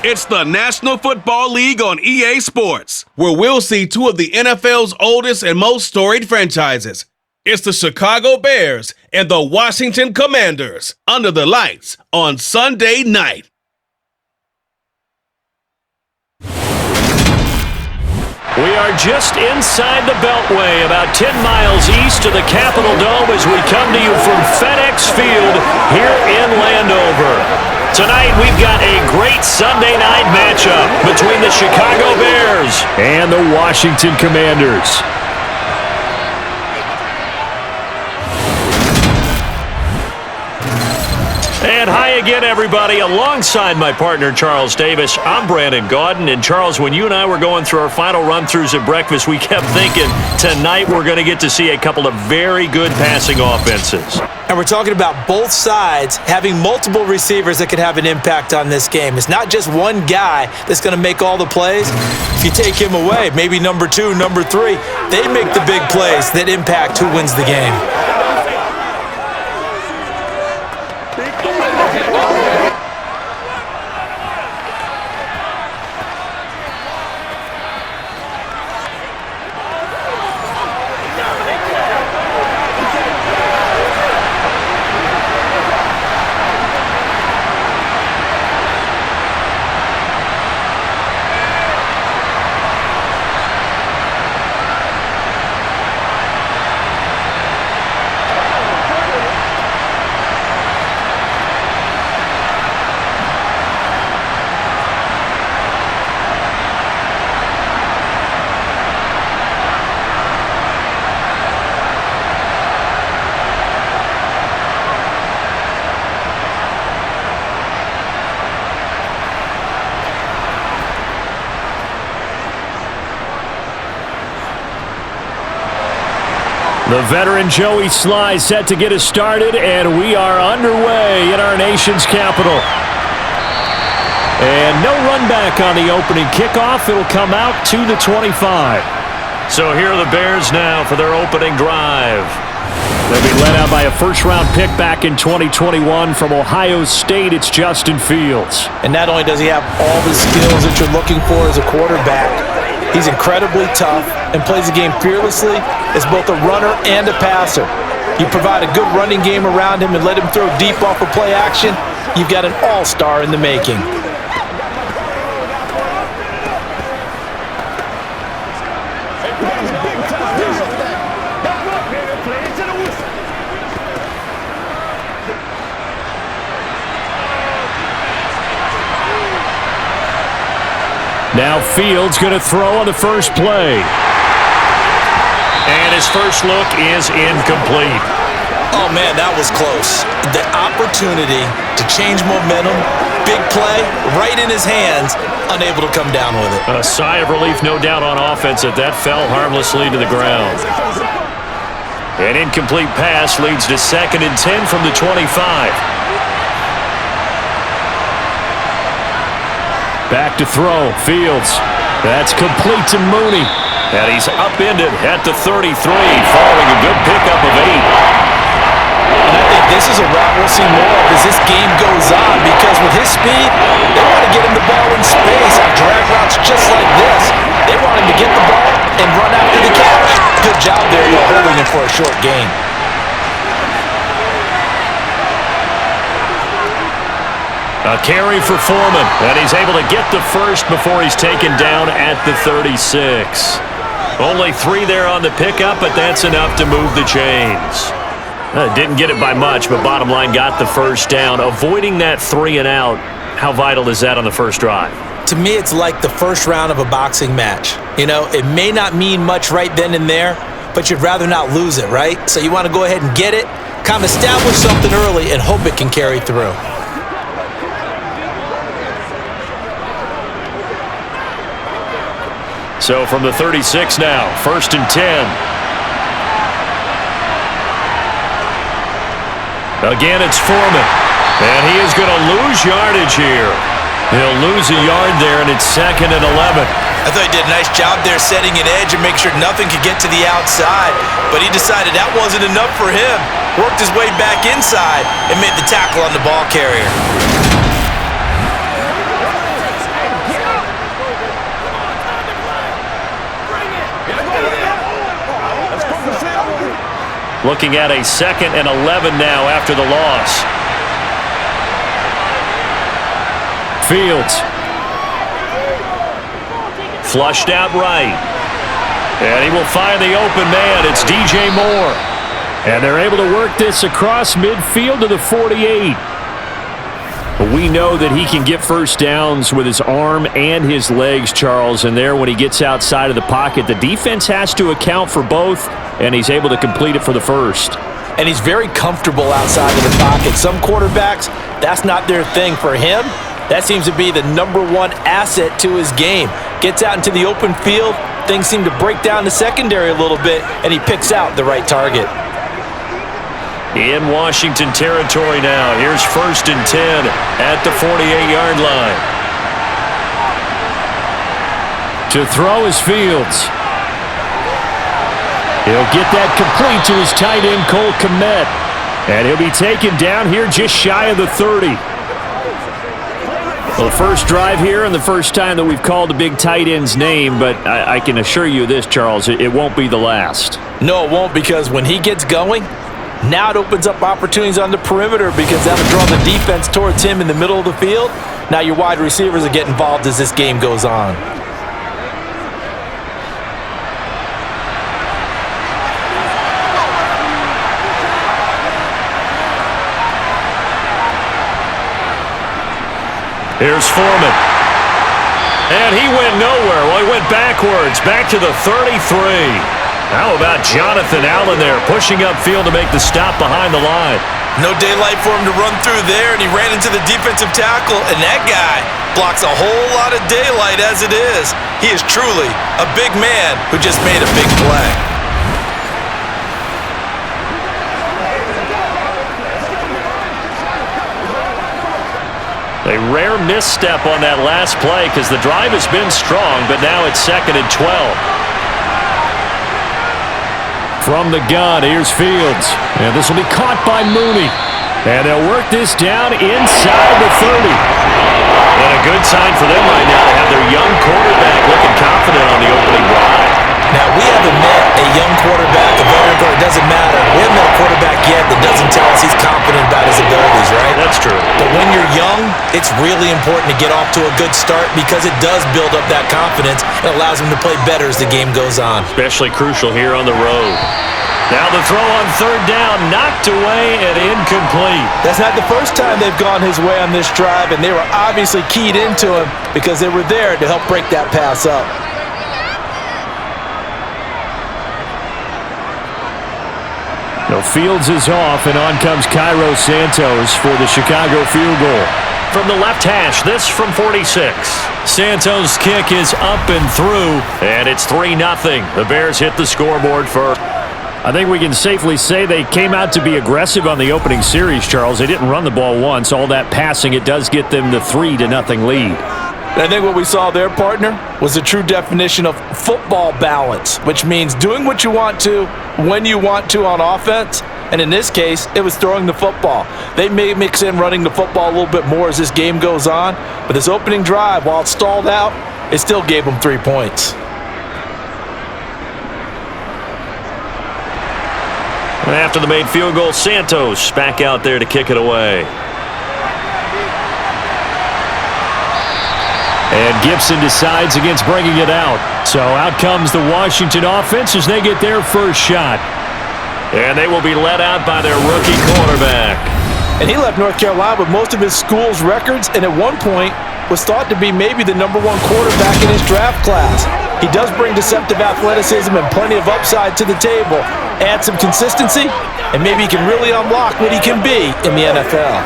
It's the National Football League on EA Sports, where we'll see two of the NFL's oldest and most storied franchises. It's the Chicago Bears and the Washington Commanders under the lights on Sunday night. We are just inside the Beltway, about 10 miles east of the Capitol Dome as we come to you from FedEx Field here in Landover. Tonight we've got a great Sunday night matchup between the Chicago Bears and the Washington Commanders. And hi again, everybody. Alongside my partner, Charles Davis, I'm Brandon Gaudin. And Charles, when you and I were going through our final run-throughs at breakfast, we kept thinking tonight we're going to get to see a couple of very good passing offenses. And we're talking about both sides having multiple receivers that can have an impact on this game. It's not just one guy that's going to make all the plays. If you take him away, maybe number 2, number 3, they make the big plays that impact who wins the game. The veteran Joey Sly set to get us started, and we are underway in our nation's capital. And no run back on the opening kickoff. It'll come out to the 25. So here are the Bears now for their opening drive. They'll be led out by a first-round pick back in 2021 from Ohio State. It's Justin Fields. And not only does he have all the skills that you're looking for as a quarterback, he's incredibly tough and plays the game fearlessly as both a runner and a passer. You provide a good running game around him and let him throw deep off of play action, you've got an all-star in the making. Now Fields going to throw on the first play. And his first look is incomplete. Oh, man, that was close. The opportunity to change momentum, big play, right in his hands, unable to come down with it. A sigh of relief, no doubt, on offense that fell harmlessly to the ground. An incomplete pass leads to 2nd and 10 from the 25. Back to throw, Fields. That's complete to Mooney. And he's upended at the 33, following a good pickup of 8. And I think this is a route we'll see more of as this game goes on, because with his speed, they want to get him the ball in space on drag routes just like this. They want him to get the ball and run after the catch. Good job there, holding him for a short gain. A carry for Foreman, and he's able to get the first before he's taken down at the 36. Only 3 there on the pickup, but that's enough to move the chains. Didn't get it by much, but bottom line, got the first down. Avoiding that 3 and out, how vital is that on the first drive? To me, it's like the first round of a boxing match. You know, it may not mean much right then and there, but you'd rather not lose it, right? So you want to go ahead and get it, kind of establish something early, and hope it can carry through. So from the 36 now, 1st and 10. Again, it's Foreman. And he is going to lose yardage here. He'll lose a yard there, and it's 2nd and 11. I thought he did a nice job there setting an edge and make sure nothing could get to the outside. But he decided that wasn't enough for him. Worked his way back inside and made the tackle on the ball carrier. Looking at a 2nd and 11 now after the loss. Fields. Flushed out right. And he will find the open man. It's DJ Moore. And they're able to work this across midfield to the 48. But we know that he can get first downs with his arm and his legs, Charles. And there, when he gets outside of the pocket, the defense has to account for both, and he's able to complete it for the first. And he's very comfortable outside of the pocket. Some quarterbacks, that's not their thing. For him, that seems to be the #1 asset to his game. Gets out into the open field, things seem to break down the secondary a little bit, and he picks out the right target. In Washington territory now. Here's 1st and 10 at the 48-yard line. To throw is Fields. He'll get that complete to his tight end, Cole Kmet. And he'll be taken down here just shy of the 30. Well, the first drive here and the first time that we've called a big tight end's name, but I can assure you this, Charles, it won't be the last. No, it won't, because when he gets going, now it opens up opportunities on the perimeter, because that'll draw the defense towards him in the middle of the field. Now your wide receivers will get involved as this game goes on. Here's Foreman. And he went nowhere. Well, he went backwards, back to the 33. How about Jonathan Allen there, pushing upfield to make the stop behind the line? No daylight for him to run through there, and he ran into the defensive tackle, and that guy blocks a whole lot of daylight as it is. He is truly a big man who just made a big play. A rare misstep on that last play because the drive has been strong, but now it's 2nd and 12. From the gun, here's Fields. And this will be caught by Mooney. And they'll work this down inside the 30. And a good sign for them right now to have their young quarterback looking confident on the opening drive. Now, we haven't met a young quarterback, a veteran quarterback, it doesn't matter. We haven't met a quarterback yet that doesn't tell us he's confident about his abilities, right? That's true. But when you're young, it's really important to get off to a good start, because it does build up that confidence and allows him to play better as the game goes on. Especially crucial here on the road. Now the throw on 3rd down, knocked away and incomplete. That's not the first time they've gone his way on this drive, and they were obviously keyed into him because they were there to help break that pass up. No, Fields is off, and on comes Cairo Santos for the Chicago field goal. From the left hash, this from 46. Santos' kick is up and through, and it's 3-0. The Bears hit the scoreboard first. I think we can safely say they came out to be aggressive on the opening series, Charles. They didn't run the ball once. All that passing, it does get them the 3-0 lead. I think what we saw there, partner, was the true definition of football balance, which means doing what you want to, when you want to on offense, and in this case, it was throwing the football. They may mix in running the football a little bit more as this game goes on, but this opening drive, while it stalled out, it still gave them 3 points. After the made field goal, Santos back out there to kick it away. And Gibson decides against bringing it out. So out comes the Washington offense as they get their first shot. And they will be let out by their rookie quarterback. And he left North Carolina with most of his school's records, and at one point was thought to be maybe the #1 quarterback in his draft class. He does bring deceptive athleticism and plenty of upside to the table. Add some consistency, and maybe he can really unlock what he can be in the NFL.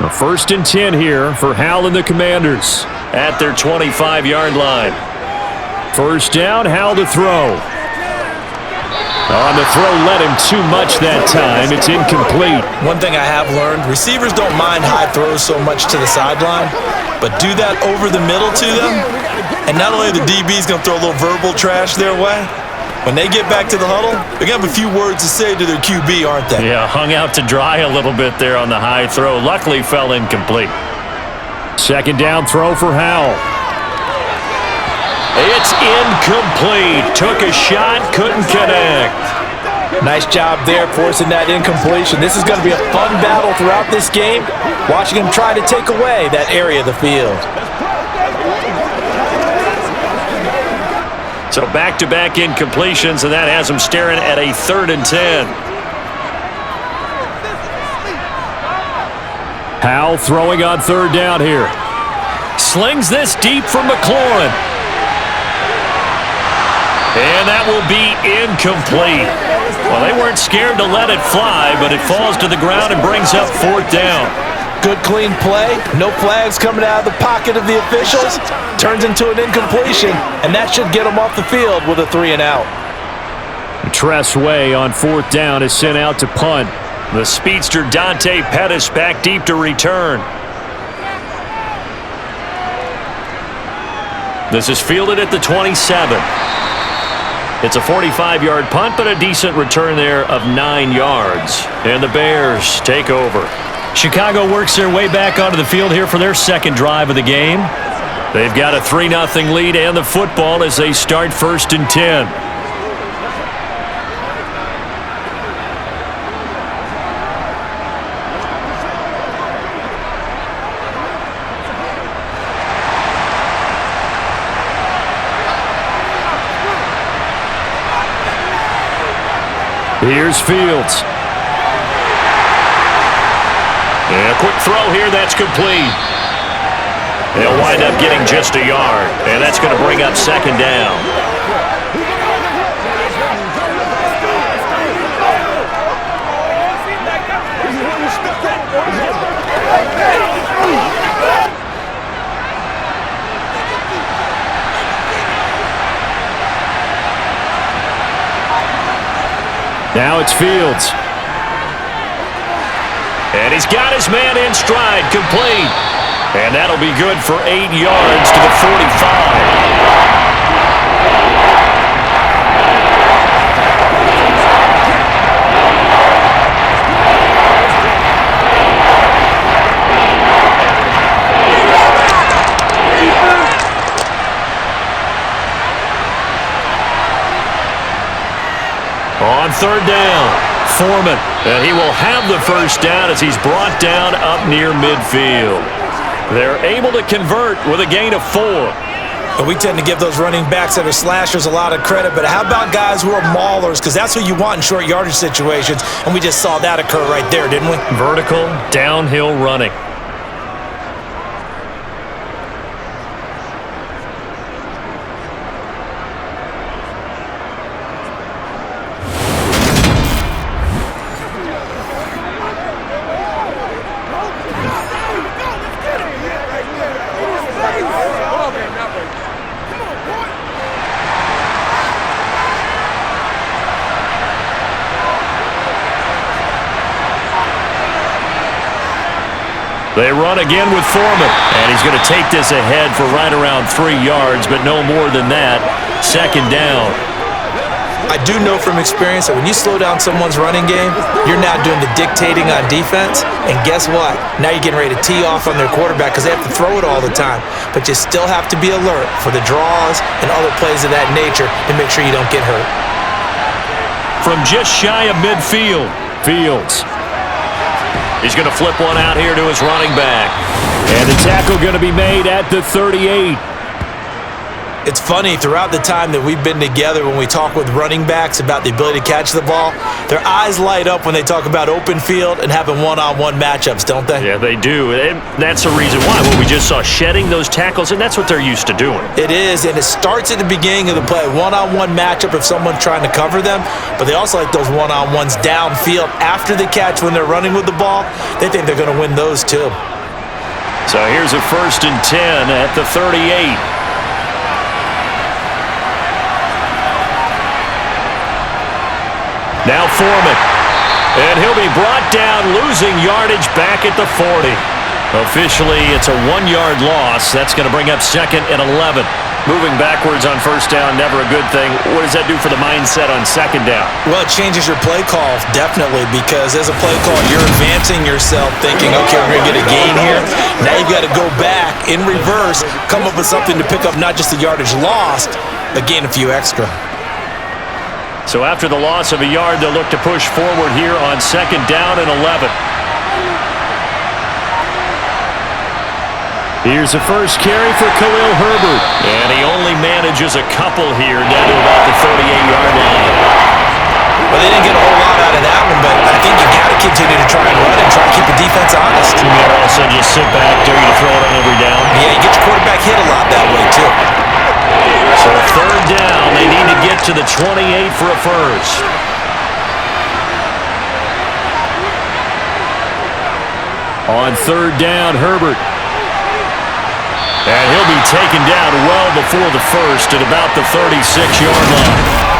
Now 1st and 10 here for Hal and the Commanders at their 25-yard line. First down, Hal to throw. On the throw, let him too much that time. It's incomplete. One thing I have learned, receivers don't mind high throws so much to the sideline, but do that over the middle to them, And not only the DB's going to throw a little verbal trash their way, when they get back to the huddle, they're going to have a few words to say to their QB, aren't they? Yeah, hung out to dry a little bit there on the high throw. Luckily fell incomplete. Second down throw for Howell. It's incomplete. Took a shot, couldn't connect. Nice job there forcing that incompletion. This is going to be a fun battle throughout this game, watching him try to take away that area of the field. So back-to-back incompletions, and that has him staring at a 3rd and 10. Howell throwing on 3rd down here. Slings this deep for McLaurin. And that will be incomplete. Well, they weren't scared to let it fly, but it falls to the ground and brings up 4th down. Good clean play. No flags coming out of the pocket of the officials. Turns into an incompletion, and that should get them off the field with a 3 and out. Tressway on 4th down is sent out to punt. The speedster Dante Pettis back deep to return. This is fielded at the 27. It's a 45-yard punt, but a decent return there of 9 yards. And the Bears take over. Chicago works their way back onto the field here for their second drive of the game. They've got a 3-0 lead and the football as they start 1st and 10. Here's Fields. And a quick throw here, that's complete. They'll wind up getting just a yard, and that's going to bring up 2nd down. Now it's Fields. And he's got his man in stride, complete. And that'll be good for 8 yards to the 45. On 3rd down, Foreman. And he will have the 1st down as he's brought down up near midfield. They're able to convert with a gain of 4. And we tend to give those running backs that are slashers a lot of credit, but how about guys who are maulers? Because that's what you want in short yardage situations, and we just saw that occur right there, didn't we? Vertical, downhill running. They run again with Foreman, and he's going to take this ahead for right around 3 yards, but no more than that. 2nd down. I do know from experience that when you slow down someone's running game, you're now doing the dictating on defense, and guess what? Now you're getting ready to tee off on their quarterback because they have to throw it all the time, but you still have to be alert for the draws and other plays of that nature to make sure you don't get hurt. From just shy of midfield, Fields. He's going to flip one out here to his running back. And the tackle going to be made at the 38. It's funny, throughout the time that we've been together, when we talk with running backs about the ability to catch the ball, their eyes light up when they talk about open field and having one-on-one matchups, don't they? Yeah, they do. And that's the reason why. What we just saw, shedding those tackles, and that's what they're used to doing. It is, and it starts at the beginning of the play. One-on-one matchup if someone's trying to cover them, but they also like those one-on-ones downfield after the catch when they're running with the ball. They think they're going to win those too. So here's a 1st and 10 at the 38. Now Foreman, and he'll be brought down, losing yardage back at the 40. Officially, it's a 1-yard loss. That's going to bring up 2nd and 11. Moving backwards on first down, never a good thing. What does that do for the mindset on second down? Well, it changes your play call, definitely, because as a play call, you're advancing yourself thinking, okay, we're going to get a gain here. Now you've got to go back in reverse, come up with something to pick up not just the yardage lost, but gain a few extra. So after the loss of a yard, they'll look to push forward here on second down and 11. Here's the first carry for Khalil Herbert. And he only manages a couple here down to about the 38-yard line. Well, they didn't get a whole lot out of that one, but I think you got to continue to try and run and try to keep the defense honest. You got to also just sit back, dare you to throw it on every down. Yeah, you get your quarterback hit a lot that way, too. So third down, they need to get to the 28 for a first. On third down, Herbert. And he'll be taken down well before the first at about the 36-yard line.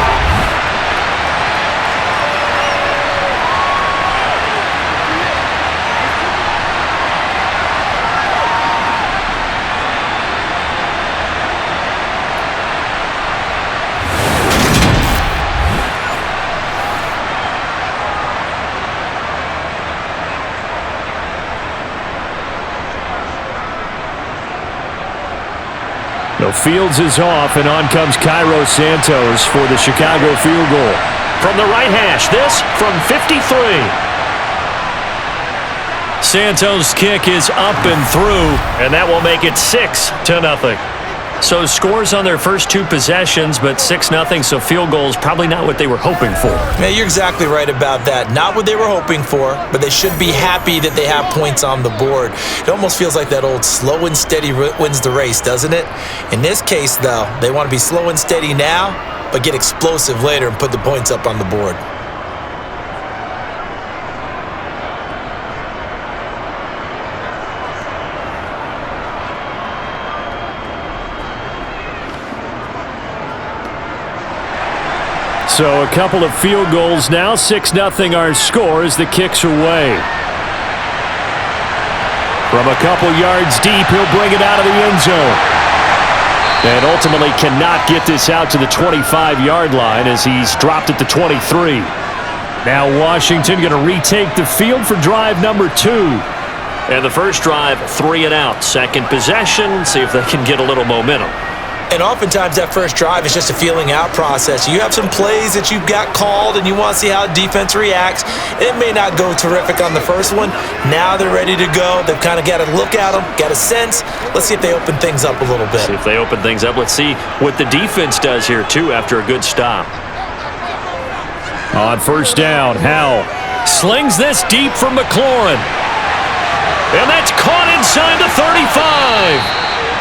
No, Fields is off, and on comes Cairo Santos for the Chicago field goal. From the right hash, this from 53. Santos' kick is up and through, and that will make it 6-0. So scores on their first two possessions, but 6-0, so field goal is probably not what they were hoping for. Yeah, you're exactly right about that. Not what they were hoping for, but they should be happy that they have points on the board. It almost feels like that old slow and steady wins the race, doesn't it? In this case, though, they want to be slow and steady now, but get explosive later and put the points up on the board. So a couple of field goals now. 6-0 our score as the kick's away. From a couple yards deep, he'll bring it out of the end zone. And ultimately cannot get this out to the 25-yard line as he's dropped at the 23. Now Washington going to retake the field for drive number 2. And the first drive, 3 and out. Second possession, see if they can get a little momentum. And oftentimes that first drive is just a feeling out process. You have some plays that you've got called and you want to see how defense reacts. It may not go terrific on the first one. Now they're ready to go. They've kind of got to look at them, got a sense. Let's see if they open things up a little bit. See if they open things up. Let's see what the defense does here, too, after a good stop. On first down, Howell slings this deep from McLaurin. And that's caught inside the 35.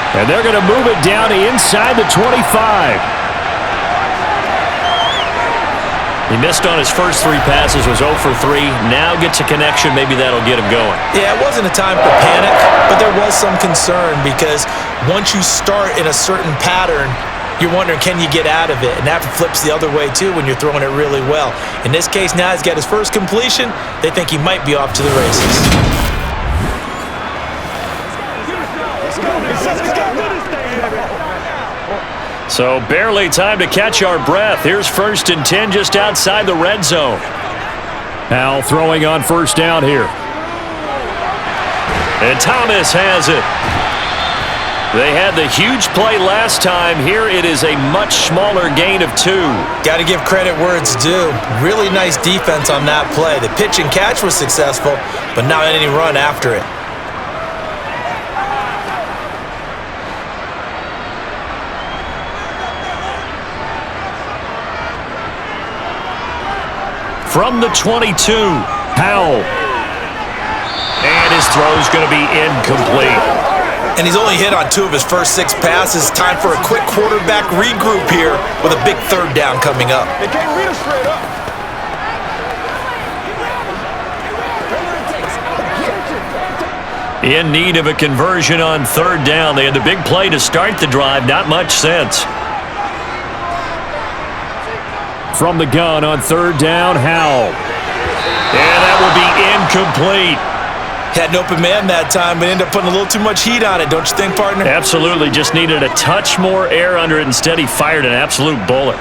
And they're going to move it down to inside the 25. He missed on his first 3 passes, was 0 for 3. Now gets a connection. Maybe that'll get him going. Yeah, it wasn't a time for panic, but there was some concern because once you start in a certain pattern, you're wondering, can you get out of it? And that flips the other way, too, when you're throwing it really well. In this case, now he's got his first completion. They think he might be off to the races. So barely time to catch our breath. Here's 1st and 10 just outside the red zone. Howell throwing on first down here. And Thomas has it. They had the huge play last time. Here it is a much smaller gain of 2. Got to give credit where it's due. Really nice defense on that play. The pitch and catch was successful, but not any run after it. From the 22, Howell. And his throw's going to be incomplete. And he's only hit on 2 of his first 6 passes. Time for a quick quarterback regroup here with a big third down coming up. They can't read us straight up. In need of a conversion on third down. They had the big play to start the drive. Not much sense. From the gun on third down, Howell. And that will be incomplete. Had an open man that time, but ended up putting a little too much heat on it, don't you think, partner? Absolutely. Just needed a touch more air under it. Instead, he fired an absolute bullet.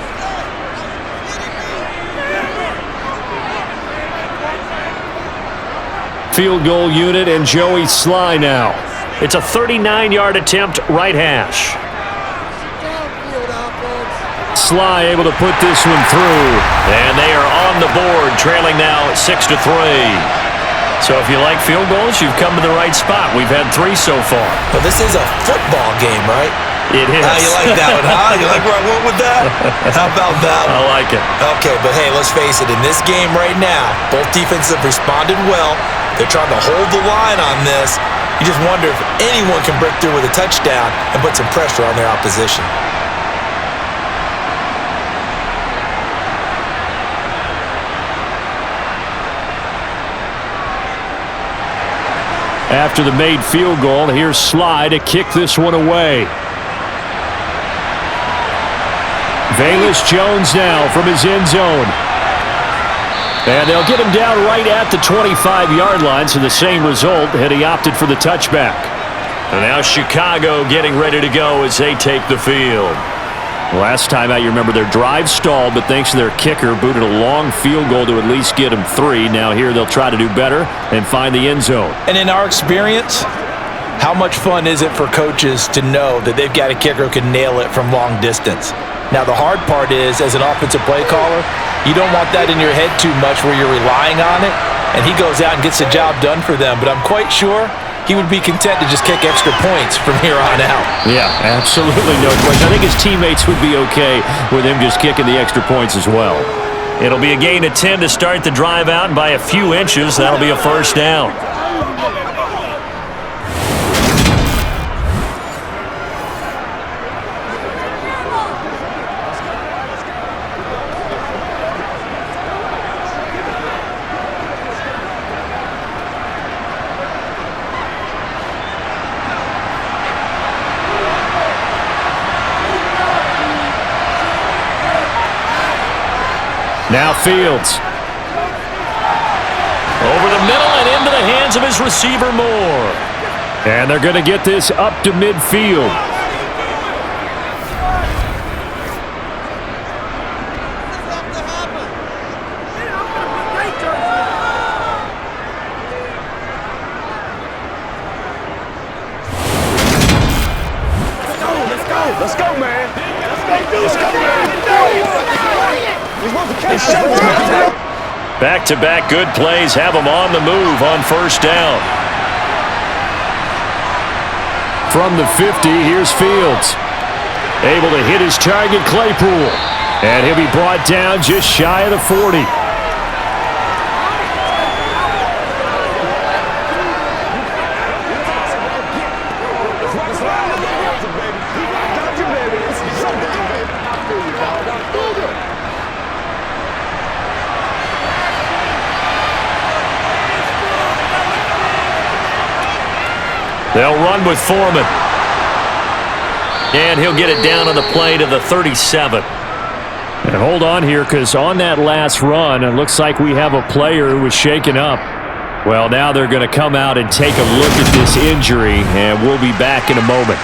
Field goal unit and Joey Sly now. It's a 39-yard attempt, right hash. Sly able to put this one through. And they are on the board, trailing now 6-3. So if you like field goals, you've come to the right spot. We've had 3 so far. Well, this is a football game, right? It is. You like that one, huh? You like where I went with that? How about that one? I like it. Okay, but hey, let's face it. In this game right now, both defenses have responded well. They're trying to hold the line on this. You just wonder if anyone can break through with a touchdown and put some pressure on their opposition. After the made field goal, here's Sly to kick this one away. Velus Jones now from his end zone. And they'll get him down right at the 25-yard line, so the same result had he opted for the touchback. And now Chicago getting ready to go as they take the field. Last time out, you remember their drive stalled, but thanks to their kicker, booted a long field goal to at least get them 3. Now here they'll try to do better and find the end zone. And in our experience, how much fun is it for coaches to know that they've got a kicker who can nail it from long distance? Now the hard part is, as an offensive play caller, you don't want that in your head too much where you're relying on it, and he goes out and gets the job done for them. But I'm quite sure he would be content to just kick extra points from here on out. Yeah, absolutely no question. I think his teammates would be okay with him just kicking the extra points as well. It'll be a gain of 10 to start the drive out, and by a few inches, that'll be a first down. Now Fields. Over the middle and into the hands of his receiver Moore. And they're going to get this up to midfield. Let's go, man. Let's go, man. Back-to-back good plays have him on the move on first down. From the 50, here's Fields. Able to hit his target, Claypool. And he'll be brought down just shy of the 40. They'll run with Foreman. And he'll get it down on the play to the 37. And hold on here, because on that last run, it looks like we have a player who was shaken up. Well, now they're going to come out and take a look at this injury, and we'll be back in a moment.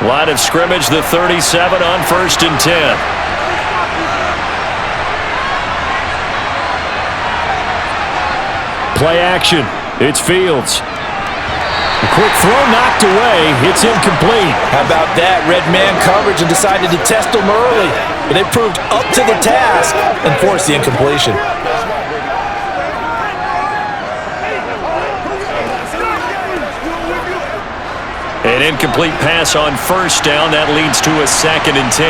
Line of scrimmage, the 37 on 1st and 10. Play action. It's Fields. A quick throw knocked away. It's incomplete. How about that? Red man coverage and decided to test them early. But they proved up to the task and forced the incompletion. An incomplete pass on first down. That leads to a 2nd and 10.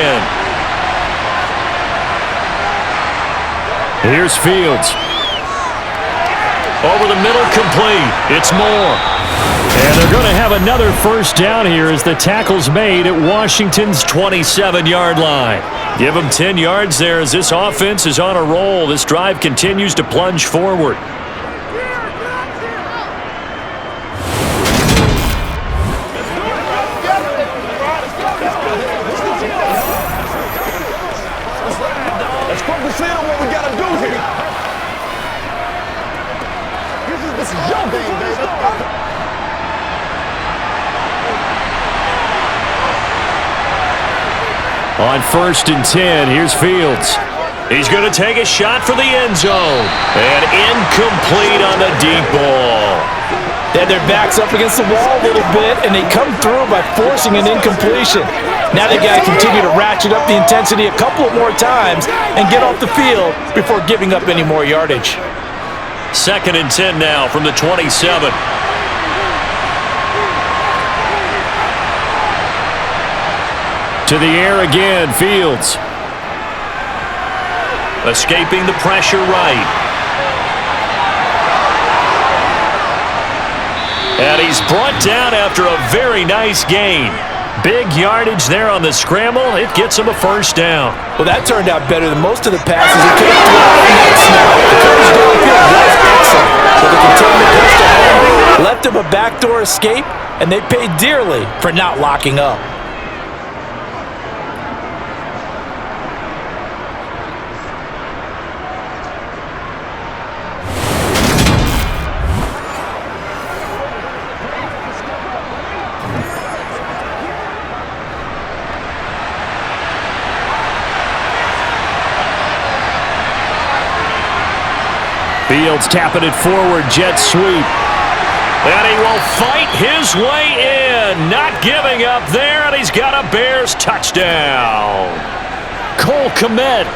Here's Fields. Over the middle, complete. It's Moore. And they're going to have another first down here as the tackle's made at Washington's 27-yard line. Give them 10 yards there as this offense is on a roll. This drive continues to plunge forward. Let's focus in on what we got to do here. This is your game, baby. On 1st and 10, here's Fields. He's going to take a shot for the end zone. And incomplete on the deep ball. They had their backs up against the wall a little bit, and they come through by forcing an incompletion. Now they got to continue to ratchet up the intensity a couple more times and get off the field before giving up any more yardage. 2nd and 10 now from the 27. To the air again, Fields. Escaping the pressure right. And he's brought down after a very nice gain. Big yardage there on the scramble. It gets him a first down. Well, that turned out better than most of the passes he could have thrown in that snap. The coverage downfield was excellent, but the containment pushed to home left him a backdoor escape, and they paid dearly for not locking up. Fields tapping it forward, jet sweep. And he will fight his way in. Not giving up there, and he's got a Bears touchdown. Cole Kmet,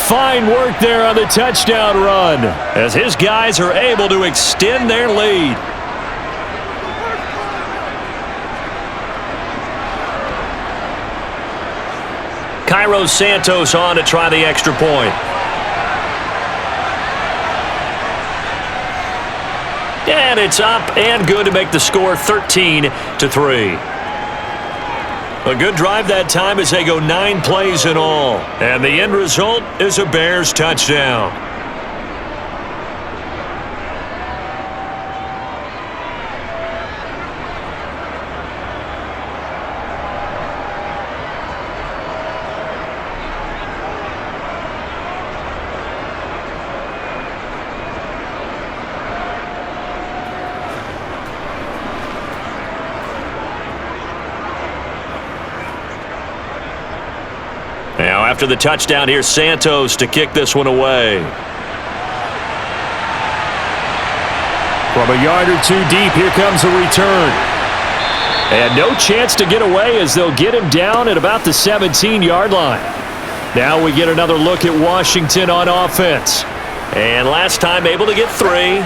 fine work there on the touchdown run as his guys are able to extend their lead. Cairo Santos on to try the extra point. And it's up and good to make the score 13-3. A good drive that time as they go 9 plays in all. And the end result is a Bears touchdown. Now, after the touchdown, here's Santos to kick this one away. From a yard or 2 deep, here comes a return. And no chance to get away as they'll get him down at about the 17-yard line. Now we get another look at Washington on offense. And last time able to get 3.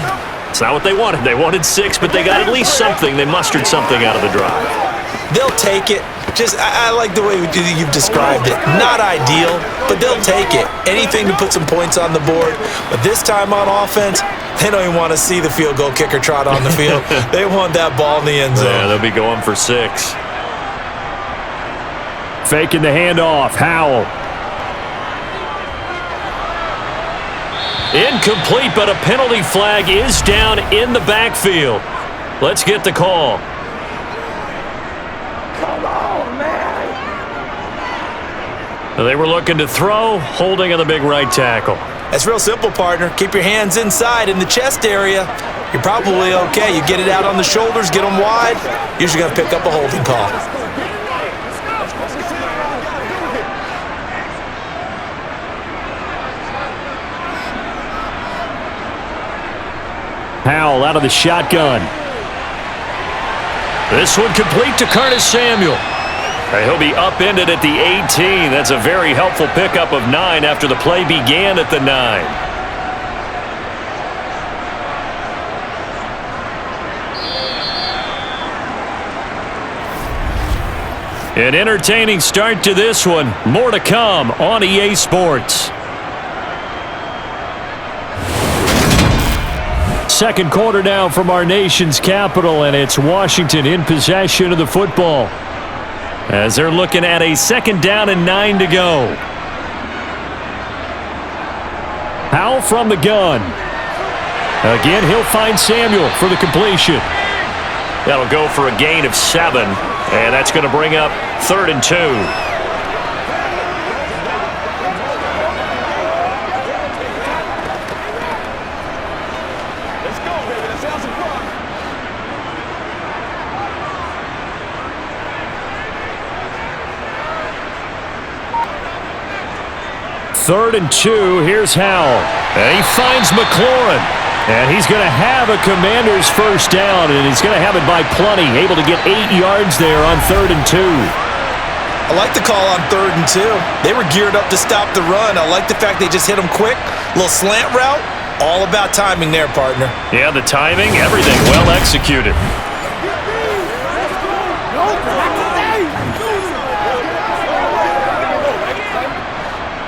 It's not what they wanted. They wanted 6, but they got at least something. They mustered something out of the drive. They'll take it. I like the way you've described it. Not ideal, but they'll take it. Anything to put some points on the board. But this time on offense, they don't even want to see the field goal kicker trot on the field. They want that ball in the end zone. Yeah, they'll be going for 6. Faking the handoff. Howell. Incomplete, but a penalty flag is down in the backfield. Let's get the call. They were looking to throw, holding on the big right tackle. That's real simple, partner. Keep your hands inside in the chest area. You're probably okay. You get it out on the shoulders, get them wide. Usually going to pick up a holding call. Howell out of the shotgun. This one complete to Curtis Samuel. He'll be upended at the 18. That's a very helpful pickup of 9 after the play began at the 9. An entertaining start to this one. More to come on EA Sports. Second quarter now from our nation's capital, and it's Washington in possession of the football as they're looking at a 2nd down and 9 to go. Howell from the gun. Again, he'll find Samuel for the completion. That'll go for a gain of 7, and that's going to bring up 3rd and 2. Let's go, baby. Let's have some fun. 3rd and 2. Here's Howell. And he finds McLaurin. And he's going to have a Commander's first down, and he's going to have it by plenty. Able to get 8 yards there on 3rd and 2. I like the call on 3rd and 2. They were geared up to stop the run. I like the fact they just hit him quick. Little slant route. All about timing there, partner. Yeah, the timing, everything well executed.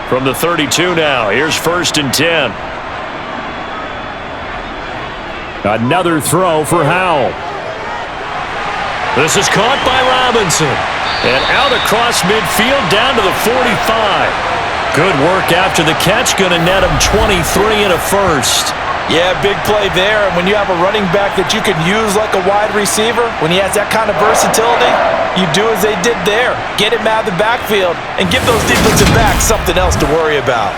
From the 32 now, here's 1st and 10. Another throw for Howell. This is caught by Robinson. And out across midfield down to the 45. Good work after the catch. Going to net him 23 and a first. Yeah, big play there. And when you have a running back that you can use like a wide receiver, when he has that kind of versatility, you do as they did there. Get him out of the backfield and give those defensive backs something else to worry about.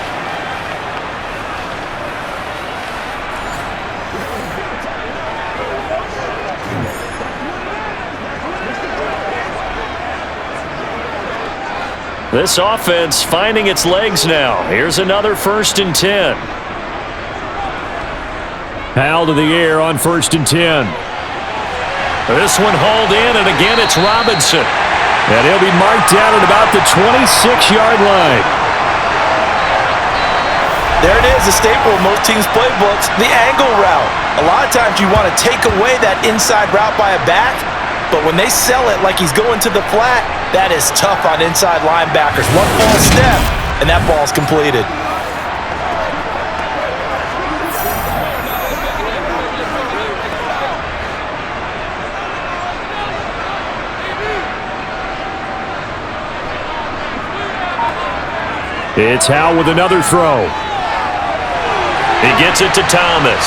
This offense finding its legs now. Here's another 1st and 10. Howell to the air on 1st and 10. This one hauled in, and again it's Robinson. And he'll be marked down at about the 26-yard line. There it is, a staple of most teams' playbooks, the angle route. A lot of times you want to take away that inside route by a back, but when they sell it like he's going to the flat, that is tough on inside linebackers. One false step, and that ball's completed. It's Howell with another throw. He gets it to Thomas.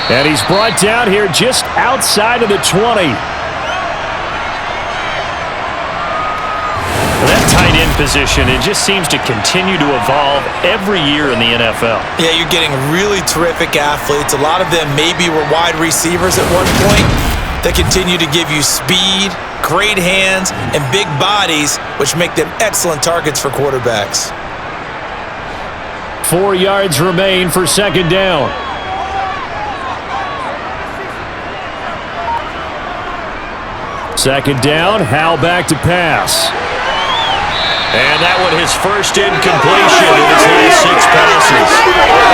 And he's brought down here just outside of the 20. That tight end position, it just seems to continue to evolve every year in the NFL. Yeah, you're getting really terrific athletes. A lot of them maybe were wide receivers at one point. They continue to give you speed, great hands, and big bodies, which make them excellent targets for quarterbacks. 4 yards remain for 2nd down. Second down, Howell back to pass. And that one his first incompletion in his last 6 passes.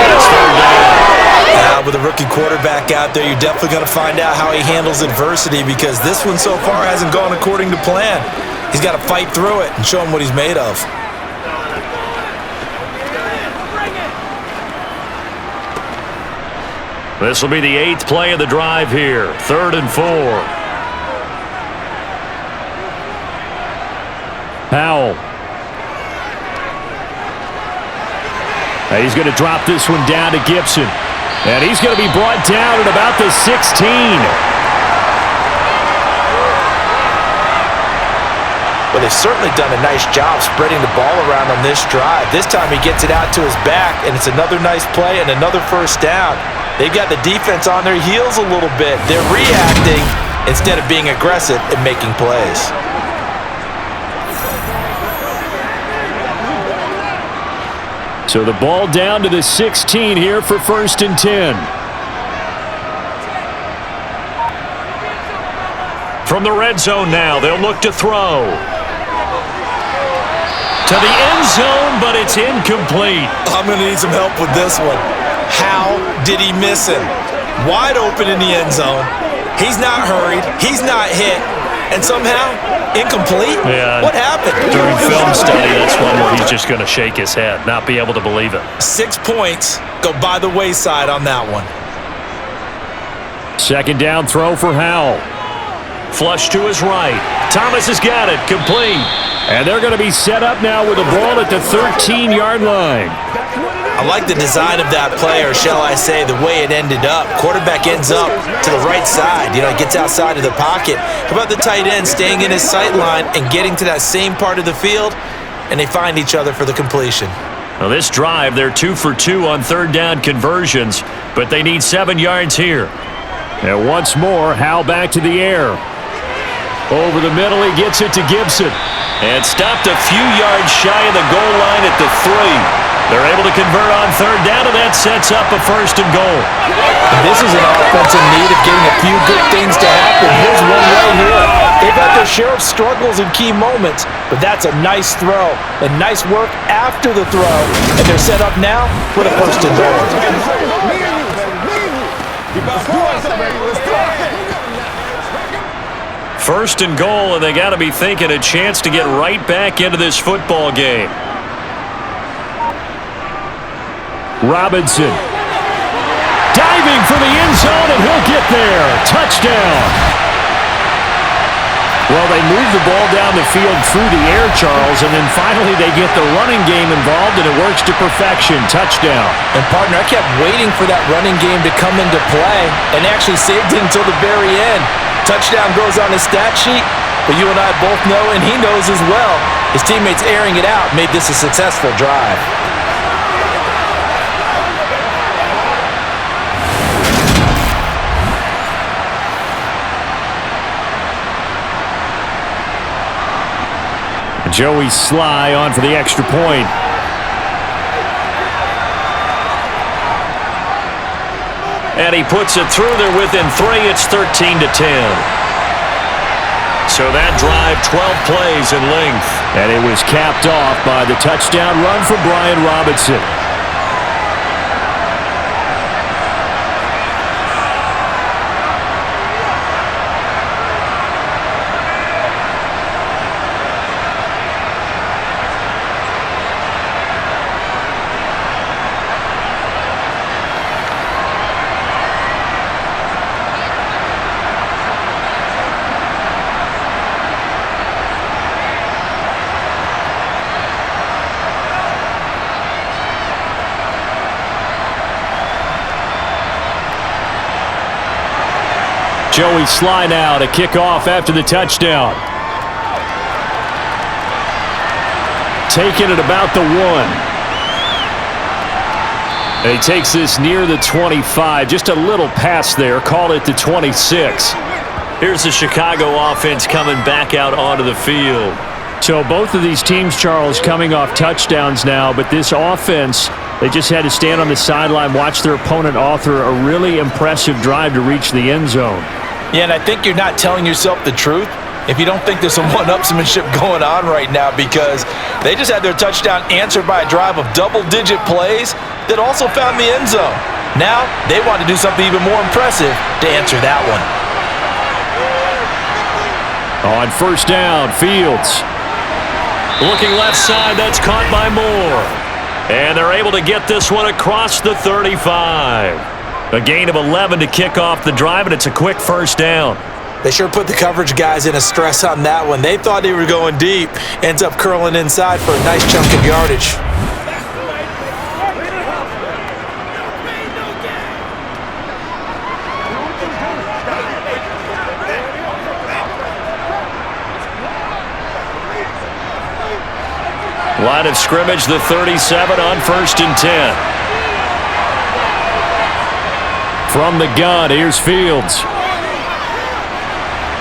That's 3rd down. With a rookie quarterback out there, you're definitely going to find out how he handles adversity, because this one so far hasn't gone according to plan. He's got to fight through it and show him what he's made of. This will be the 8th play of the drive here. 3rd and 4. Howell. He's going to drop this one down to Gibson. And he's going to be brought down at about the 16. Well, they've certainly done a nice job spreading the ball around on this drive. This time he gets it out to his back, and it's another nice play and another first down. They've got the defense on their heels a little bit. They're reacting instead of being aggressive and making plays. So the ball down to the 16 here for 1st and 10. From the red zone now, they'll look to throw. To the end zone, but it's incomplete. I'm going to need some help with this one. How did he miss him? Wide open in the end zone. He's not hurried. He's not hit. And somehow, incomplete? Yeah. What happened? During film study, that's one where he's just going to shake his head, not be able to believe it. 6 points go by the wayside on that one. Second down throw for Howell. Flush to his right. Thomas has got it. Complete. And they're going to be set up now with the ball at the 13-yard line. I like the design of that play, or shall I say the way it ended up. Quarterback ends up to the right side. Gets outside of the pocket. How about the tight end staying in his sight line and getting to that same part of the field, and they find each other for the completion. Well, this drive, they're 2 for 2 on third down conversions, but they need 7 yards here. And once more, Howell back to the air. Over the middle, he gets it to Gibson. And stopped a few yards shy of the goal line at the 3. They're able to convert on third down, and that sets up a 1st and goal. And this is an offense in need of getting a few good things to happen. Here's one right here. They've had their share of struggles in key moments, but that's a nice throw and nice work after the throw. And they're set up now with a 1st and goal. First and goal, and they got to be thinking a chance to get right back into this football game. Robinson diving for the end zone, and he'll get there. Touchdown. Well, they move the ball down the field through the air, Charles, and then finally they get the running game involved, and it works to perfection. Touchdown. And, partner, I kept waiting for that running game to come into play and actually saved it until the very end. Touchdown goes on his stat sheet, but you and I both know, and he knows as well, his teammates airing it out made this a successful drive. Joey Sly on for the extra point. And he puts it through there within 3. It's 13-10. So that drive, 12 plays in length. And it was capped off by the touchdown run for Brian Robinson. Joey Sly now to kick off after the touchdown. Taking it about the 1. And he takes this near the 25. Just a little pass there. Called it the 26. Here's the Chicago offense coming back out onto the field. So both of these teams, Charles, coming off touchdowns now, but this offense, they just had to stand on the sideline, watch their opponent author a really impressive drive to reach the end zone. Yeah, and I think you're not telling yourself the truth if you don't think there's some one-upsmanship going on right now, because they just had their touchdown answered by a drive of double-digit plays that also found the end zone. Now they want to do something even more impressive to answer that one. On first down, Fields. Looking left side, that's caught by Moore. And they're able to get this one across the 35. A gain of 11 to kick off the drive, and it's a quick first down. They sure put the coverage guys in a stress on that one. They thought they were going deep. Ends up curling inside for a nice chunk of yardage. Line of scrimmage, the 37 on 1st and 10. From the gun, here's Fields.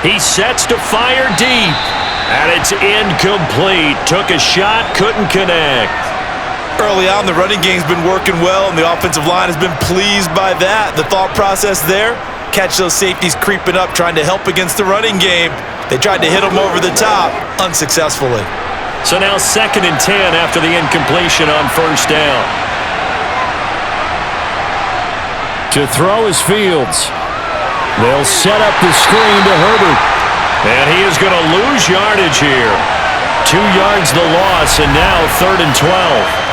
He sets to fire deep, and it's incomplete. Took a shot, couldn't connect. Early on, the running game's been working well, and the offensive line has been pleased by that. The thought process there, catch those safeties creeping up, trying to help against the running game. They tried to hit them over the top, unsuccessfully. So now 2nd and 10 after the incompletion on first down. To throw is Fields. They'll set up the screen to Herbert. And he is going to lose yardage here. 2 yards the loss, and now 3rd and 12.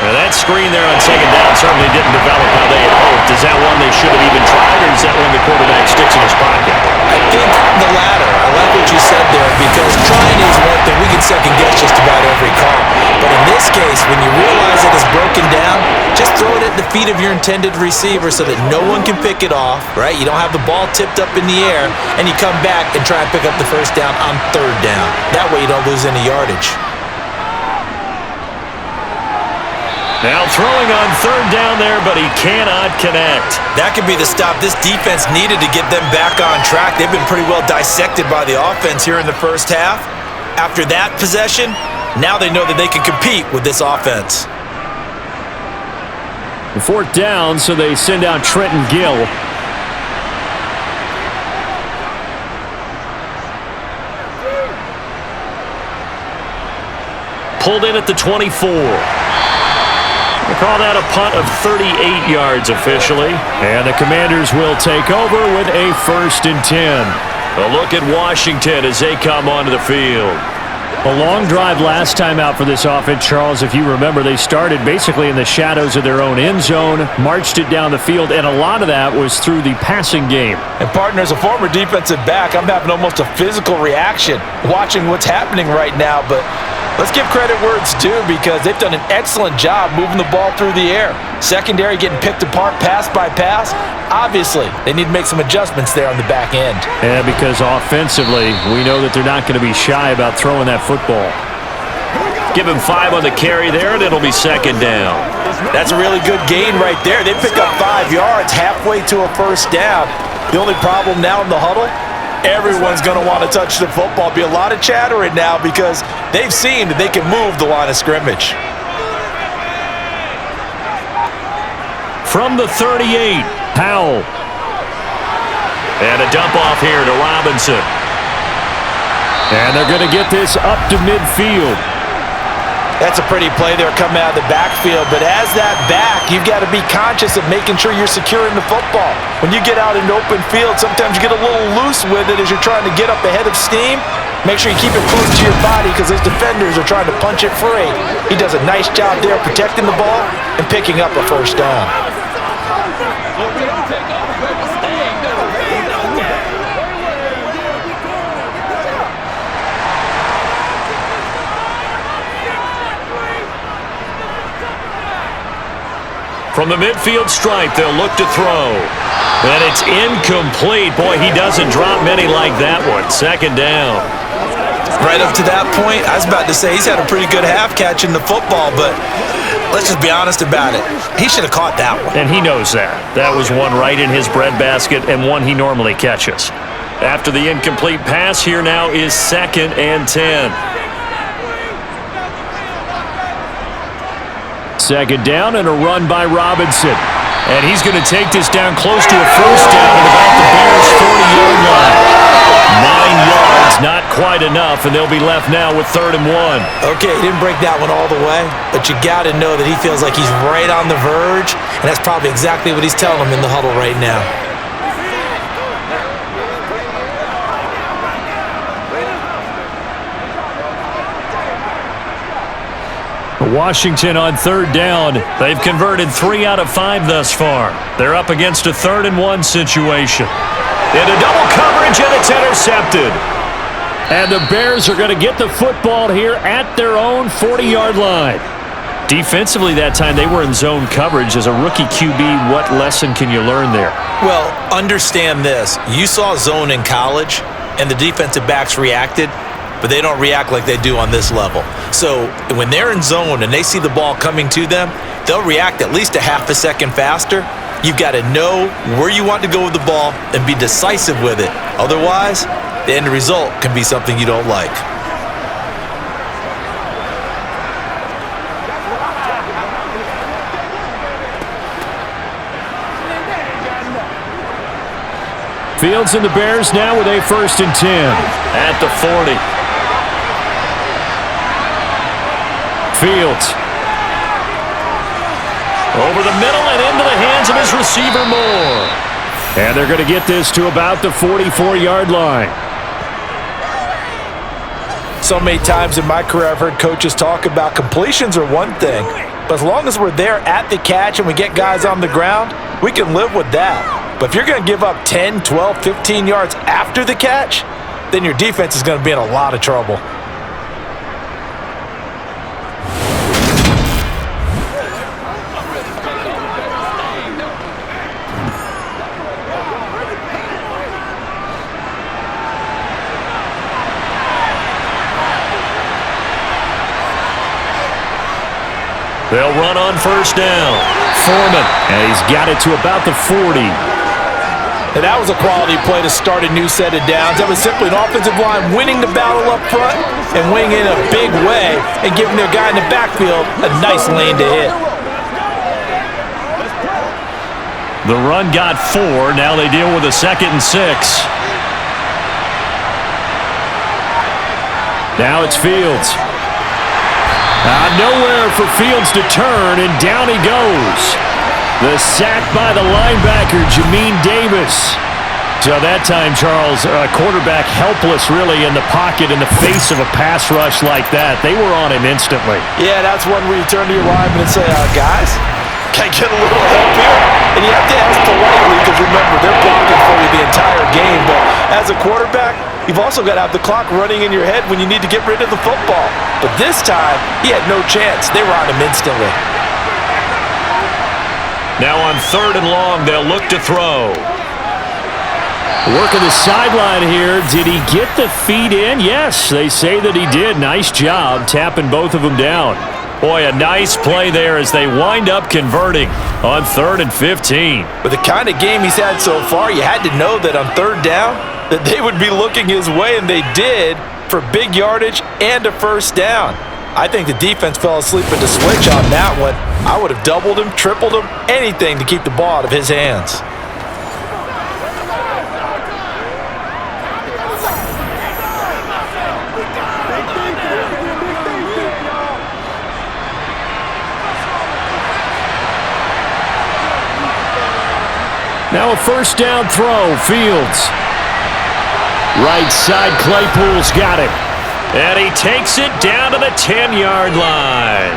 Now that screen there on 2nd down certainly didn't develop how they had hoped. Is that one they should have even tried, or is that when the quarterback sticks in his pocket? I think the latter. I like what you said there, because trying is one thing. We can second guess just about every call. But in this case, when you realize it is broken down, just throw it at the feet of your intended receiver so that no one can pick it off, right? You don't have the ball tipped up in the air, and you come back and try and pick up the first down on 3rd down. That way you don't lose any yardage. Now throwing on 3rd down there, but he cannot connect. That could be the stop this defense needed to get them back on track. They've been pretty well dissected by the offense here in the first half. After that possession, now they know that they can compete with this offense. 4th down, so they send out Trenton Gill. Pulled in at the 24. They call that a punt of 38 yards officially. And the Commanders will take over with a 1st and 10. A look at Washington as they come onto the field. A long drive last time out for this offense, Charles. If you remember, they started basically in the shadows of their own end zone, marched it down the field, and a lot of that was through the passing game. And partner, as a former defensive back, I'm having almost a physical reaction watching what's happening right now. But let's give credit where it's due, because they've done an excellent job moving the ball through the air. Secondary getting picked apart pass by pass. Obviously, they need to make some adjustments there on the back end. Yeah, because offensively, we know that they're not going to be shy about throwing that football. Give him 5 on the carry there, and it'll be 2nd down. That's a really good gain right there. They pick up 5 yards halfway to a 1st down. The only problem now in the huddle, everyone's going to want to touch the football. Be a lot of chattering now because they've seen that they can move the line of scrimmage. From the 38, Powell. And a dump off here to Robinson. And they're going to get this up to midfield. That's a pretty play there coming out of the backfield, but as that back, you've got to be conscious of making sure you're securing the football. When you get out in open field, sometimes you get a little loose with it as you're trying to get up ahead of steam. Make sure you keep it close to your body because those defenders are trying to punch it free. He does a nice job there protecting the ball and picking up a 1st down. From the midfield stripe, they'll look to throw. And it's incomplete. Boy, he doesn't drop many like that one. 2nd down. Right up to that point, I was about to say he's had a pretty good half catching the football, but let's just be honest about it. He should have caught that one. And he knows that. That was one right in his breadbasket and one he normally catches. After the incomplete pass, here now is 2nd and 10. 2nd down and a run by Robinson. And he's going to take this down close to a 1st down at about the Bears' 40-yard line. 9 yards, not quite enough, and they'll be left now with 3rd and 1. Okay, he didn't break that one all the way, but you got to know that he feels like he's right on the verge, and that's probably exactly what he's telling him in the huddle right now. Washington on 3rd down. They've converted 3 out of 5 thus far. They're up against a 3rd and 1 situation. Into double coverage, and it's intercepted. And the Bears are going to get the football here at their own 40-yard line. Defensively that time, they were in zone coverage. As a rookie QB, what lesson can you learn there? Well, understand this. You saw zone in college, and the defensive backs reacted, but they don't react like they do on this level. So when they're in zone and they see the ball coming to them, they'll react at least a half a second faster. You've got to know where you want to go with the ball and be decisive with it. Otherwise, the end result can be something you don't like. Fields and the Bears now with a 1st and 10 at the 40. Fields over the middle and into the hands of his receiver Moore. And they're going to get this to about the 44-yard line. So many times in my career I've heard coaches talk about completions are one thing, but as long as we're there at the catch and we get guys on the ground, we can live with that. But if you're going to give up 10, 12, 15 yards after the catch, then your defense is going to be in a lot of trouble. They'll run on first down. Foreman, and he's got it to about the 40. And that was a quality play to start a new set of downs. That was simply an offensive line winning the battle up front and winning in a big way and giving their guy in the backfield a nice lane to hit. The run got 4. Now they deal with a 2nd and 6. Now it's Fields. Nowhere for Fields to turn, and down he goes. The sack by the linebacker, Jamin Davis. So that time, Charles, quarterback helpless really in the pocket in the face of a pass rush like that. They were on him instantly. Yeah, that's one where you turn to your lineman and say, guys, can I get a little help here? And you have to ask politely because remember, they're blocking for you the entire game. But as a quarterback, you've also got to have the clock running in your head when you need to get rid of the football. But this time, he had no chance. They were on him instantly. Now on 3rd and long, they'll look to throw. Working the sideline here. Did he get the feet in? Yes, they say that he did. Nice job tapping both of them down. Boy, a nice play there as they wind up converting on 3rd and 15. With the kind of game he's had so far, you had to know that on 3rd down that they would be looking his way, and they did, for big yardage and a first down. I think the defense fell asleep at the switch on that one. I would have doubled him, tripled him, anything to keep the ball out of his hands. Now a first down throw, Fields. Right side, Claypool's got it. And he takes it down to the 10-yard line.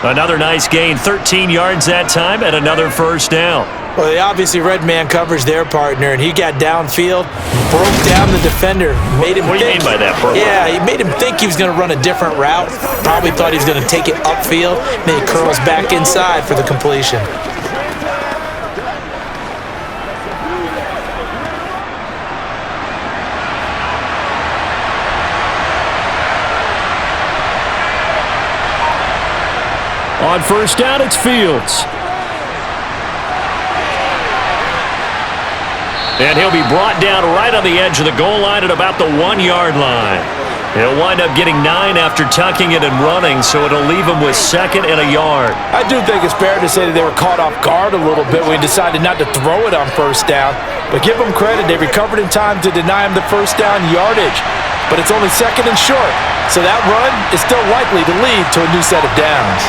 Another nice gain, 13 yards that time, and another first down. Well, they obviously red man coverage their partner, and he got downfield, broke down the defender, made him What do you mean by that, Burt? Yeah, he made him think he was going to run a different route. Probably thought he was going to take it upfield, then he curls back inside for the completion. On first down, it's Fields. And he'll be brought down right on the edge of the goal line at about the 1-yard line. He'll wind up getting 9 after tucking it and running, so it'll leave him with 2nd and a yard. I do think it's fair to say that they were caught off guard a little bit when he decided not to throw it on first down. But give them credit, they recovered in time to deny him the first down yardage. But it's only 2nd and short, so that run is still likely to lead to a new set of downs.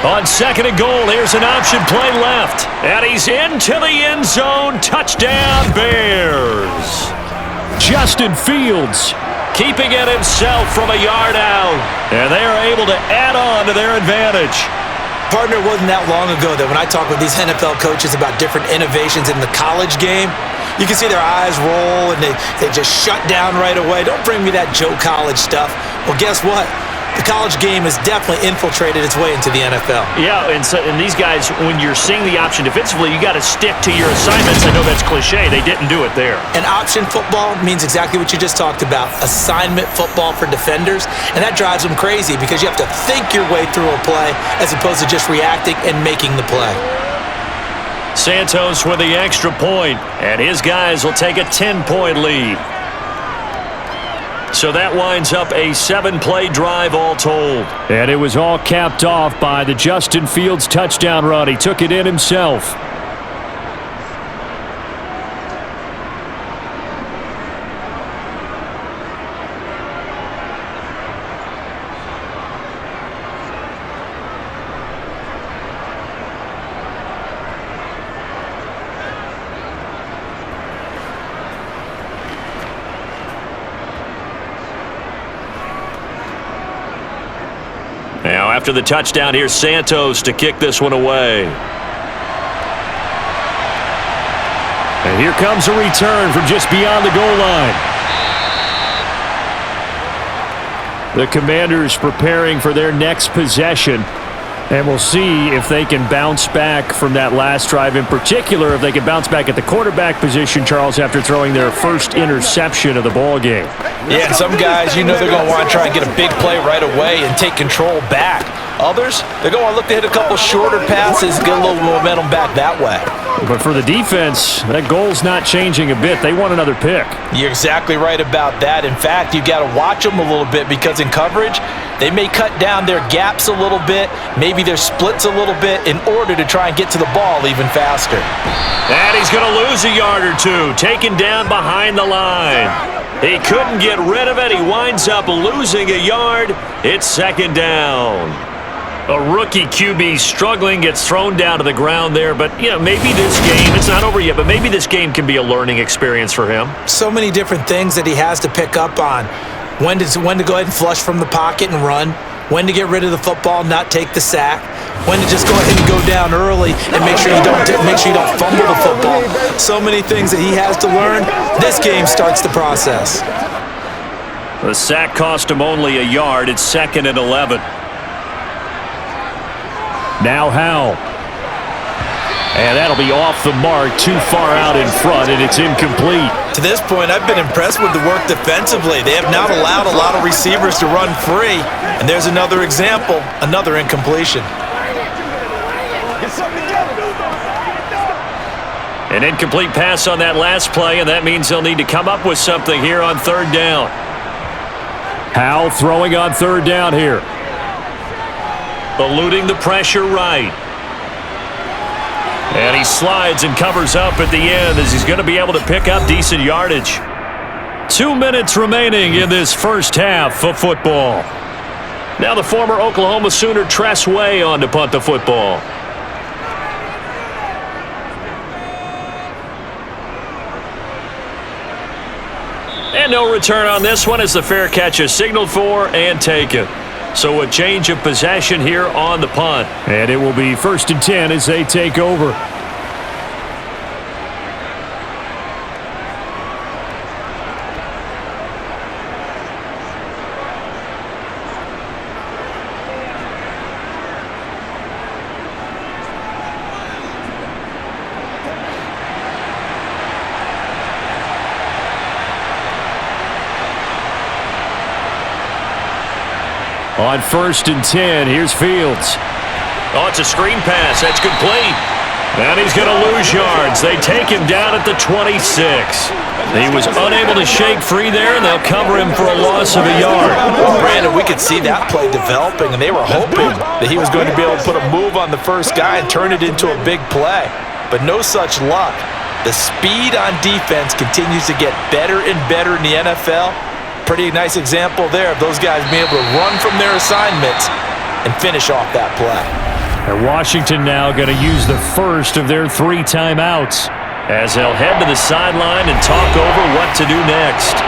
On 2nd and goal, here's an option play left. And he's into the end zone. Touchdown, Bears. Justin Fields keeping it himself from a yard out. And they are able to add on to their advantage. Partner, wasn't that long ago that when I talk with these NFL coaches about different innovations in the college game, you can see their eyes roll and they just shut down right away. Don't bring me that Joe College stuff. Well, guess what? The college game has definitely infiltrated its way into the NFL. Yeah, and these guys, when you're seeing the option defensively, you got to stick to your assignments. I know that's cliche. They didn't do it there. And option football means exactly what you just talked about, assignment football for defenders, and that drives them crazy because you have to think your way through a play as opposed to just reacting and making the play. Santos with the extra point, and his guys will take a 10-point lead. So that winds up a 7-play drive all told. And it was all capped off by the Justin Fields touchdown run. He took it in himself. after the touchdown, here's Santos to kick this one away. And here comes a return from just beyond the goal line. The Commanders preparing for their next possession. And we'll see if they can bounce back from that last drive. In particular, if they can bounce back at the quarterback position, Charles, after throwing their first interception of the ball game. Yeah, and some guys, they're going to want to try and get a big play right away and take control back. Others, they're going to look to hit a couple shorter passes, get a little momentum back that way. But for the defense, that goal's not changing a bit. They want another pick. You're exactly right about that. In fact, you got to watch them a little bit because in coverage, they may cut down their gaps a little bit, maybe their splits a little bit in order to try and get to the ball even faster. And he's going to lose a yard or two, taken down behind the line. He couldn't get rid of it. He winds up losing a yard. It's second down. A rookie QB struggling, gets thrown down to the ground there. But, maybe this game, it's not over yet, but maybe this game can be a learning experience for him. So many different things that he has to pick up on. When to go ahead and flush from the pocket and run. When to get rid of the football, not take the sack. When to just go ahead and go down early and make sure you don't fumble the football. So many things that he has to learn. This game starts the process. The sack cost him only a yard. It's 2nd and 11. Now Howell. And that'll be off the mark, too far out in front, and it's incomplete. To this point, I've been impressed with the work defensively. They have not allowed a lot of receivers to run free. And there's another example, another incompletion. An incomplete pass on that last play, and that means they'll need to come up with something here on 3rd down. Howell throwing on 3rd down here. Eluding the pressure right. And he slides and covers up at the end as he's going to be able to pick up decent yardage. 2 minutes remaining in this first half of football. Now the former Oklahoma Sooner Tress Way on to punt the football. And no return on this one as the fair catch is signaled for and taken. So a change of possession here on the punt. And it will be 1st and 10 as they take over. On 1st and 10, here's Fields. Oh, it's a screen pass. That's complete. And he's going to lose yards. They take him down at the 26. He was unable to shake free there, and they'll cover him for a loss of a yard. Well, Brandon, we could see that play developing, and they were hoping that he was going to be able to put a move on the first guy and turn it into a big play. But no such luck. The speed on defense continues to get better and better in the NFL. Pretty nice example there of those guys being able to run from their assignments and finish off that play. And Washington now going to use the first of their 3 timeouts as they'll head to the sideline and talk over what to do next.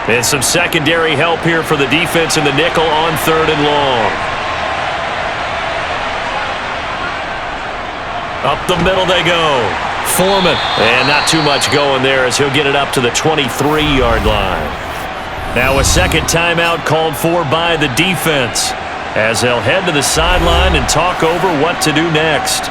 And some secondary help here for the defense in the nickel on 3rd and long. Up the middle they go. Foreman. And not too much going there as he'll get it up to the 23-yard line. Now a second timeout called for by the defense as they'll head to the sideline and talk over what to do next.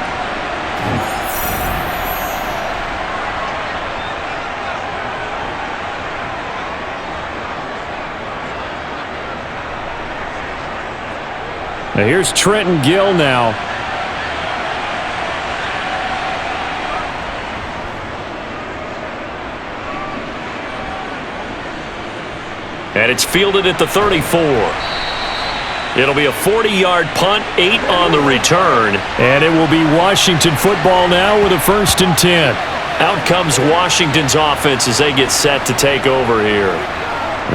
Now here's Trenton Gill now. And it's fielded at the 34. It'll be a 40-yard punt, 8 on the return. And it will be Washington football now with a 1st and 10. Out comes Washington's offense as they get set to take over here.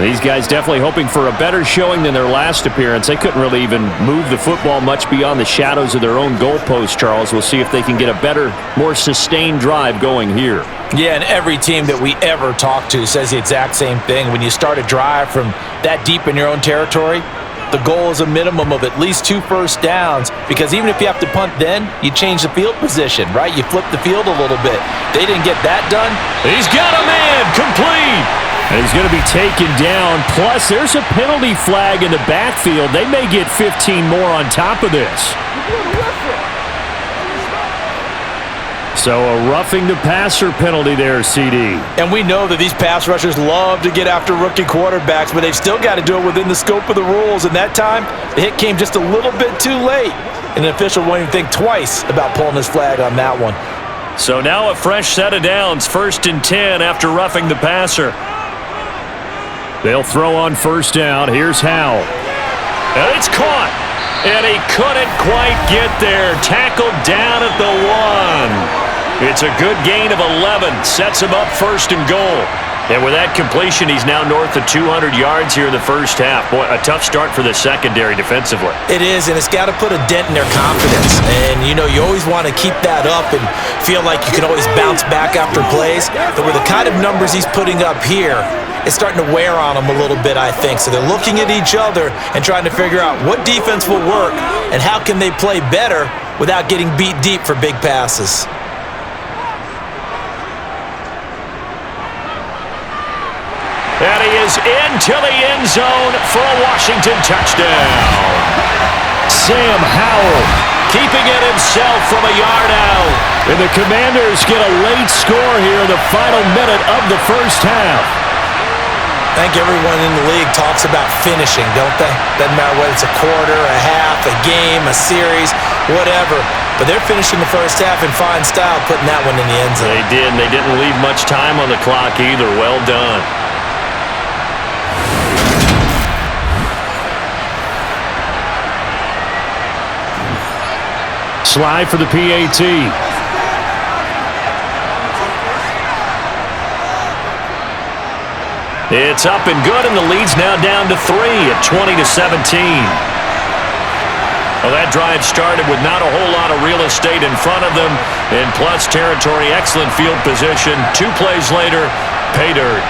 These guys definitely hoping for a better showing than their last appearance. They couldn't really even move the football much beyond the shadows of their own goalpost, Charles. We'll see if they can get a better, more sustained drive going here. Yeah, and every team that we ever talk to says the exact same thing. When you start a drive from that deep in your own territory, the goal is a minimum of at least 2 first downs, because even if you have to punt then, you change the field position, right? You flip the field a little bit. They didn't get that done. He's got a man, complete. And he's going to be taken down. Plus, there's a penalty flag in the backfield. They may get 15 more on top of this. So a roughing the passer penalty there, CD. And we know that these pass rushers love to get after rookie quarterbacks, but they've still got to do it within the scope of the rules. And that time, the hit came just a little bit too late. And the official won't even think twice about pulling his flag on that one. So now a fresh set of downs, 1st and 10 after roughing the passer. They'll throw on first down. Here's Howell. And it's caught. And he couldn't quite get there. Tackled down at the 1. It's a good gain of 11. Sets him up 1st and goal. And with that completion, he's now north of 200 yards here in the first half. Boy, a tough start for the secondary defensively. It is, and it's got to put a dent in their confidence. And, you know, you always want to keep that up and feel like you can always bounce back after plays. But with the kind of numbers he's putting up here, it's starting to wear on them a little bit, I think. So they're looking at each other and trying to figure out what defense will work and how can they play better without getting beat deep for big passes. And he is into the end zone for a Washington touchdown. Sam Howell keeping it himself from a yard out. And the Commanders get a late score here in the final minute of the first half. I think everyone in the league talks about finishing, don't they? Doesn't matter whether it's a quarter, a half, a game, a series, whatever. But they're finishing the first half in fine style, putting that one in the end zone. They did, and they didn't leave much time on the clock either. Well done. Slide for the PAT. It's up and good, and the lead's now down to 3 at 20-17. Well, that drive started with not a whole lot of real estate in front of them, and plus territory, excellent field position. 2 plays later, pay dirt.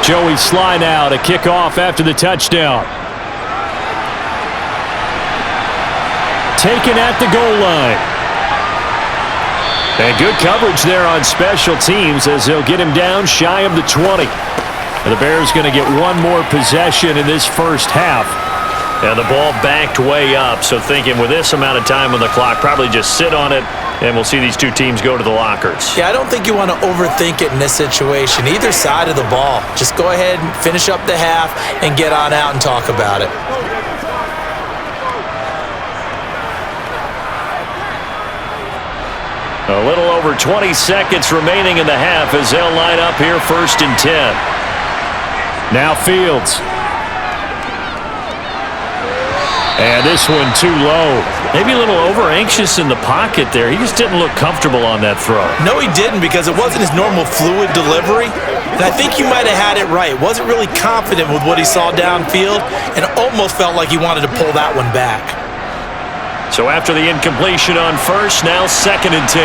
Joey slide out, a kickoff after the touchdown. Taken at the goal line. And good coverage there on special teams as they'll get him down shy of the 20. And the Bears going to get one more possession in this first half. And the ball backed way up, so thinking with this amount of time on the clock, probably just sit on it, and we'll see these two teams go to the lockers. Yeah, I don't think you want to overthink it in this situation. Either side of the ball. Just go ahead and finish up the half and get on out and talk about it. A little over 20 seconds remaining in the half as they'll line up here 1st and 10. Now Fields. And this one too low. Maybe a little over-anxious in the pocket there. He just didn't look comfortable on that throw. No, he didn't, because it wasn't his normal fluid delivery. And I think you might have had it right. Wasn't really confident with what he saw downfield, and almost felt like he wanted to pull that one back. So after the incompletion on first, now 2nd and 10.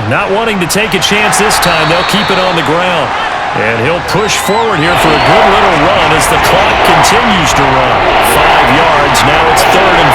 Not wanting to take a chance this time, they'll keep it on the ground. And he'll push forward here for a good little run as the clock continues to run. 5 yards, now it's 3rd and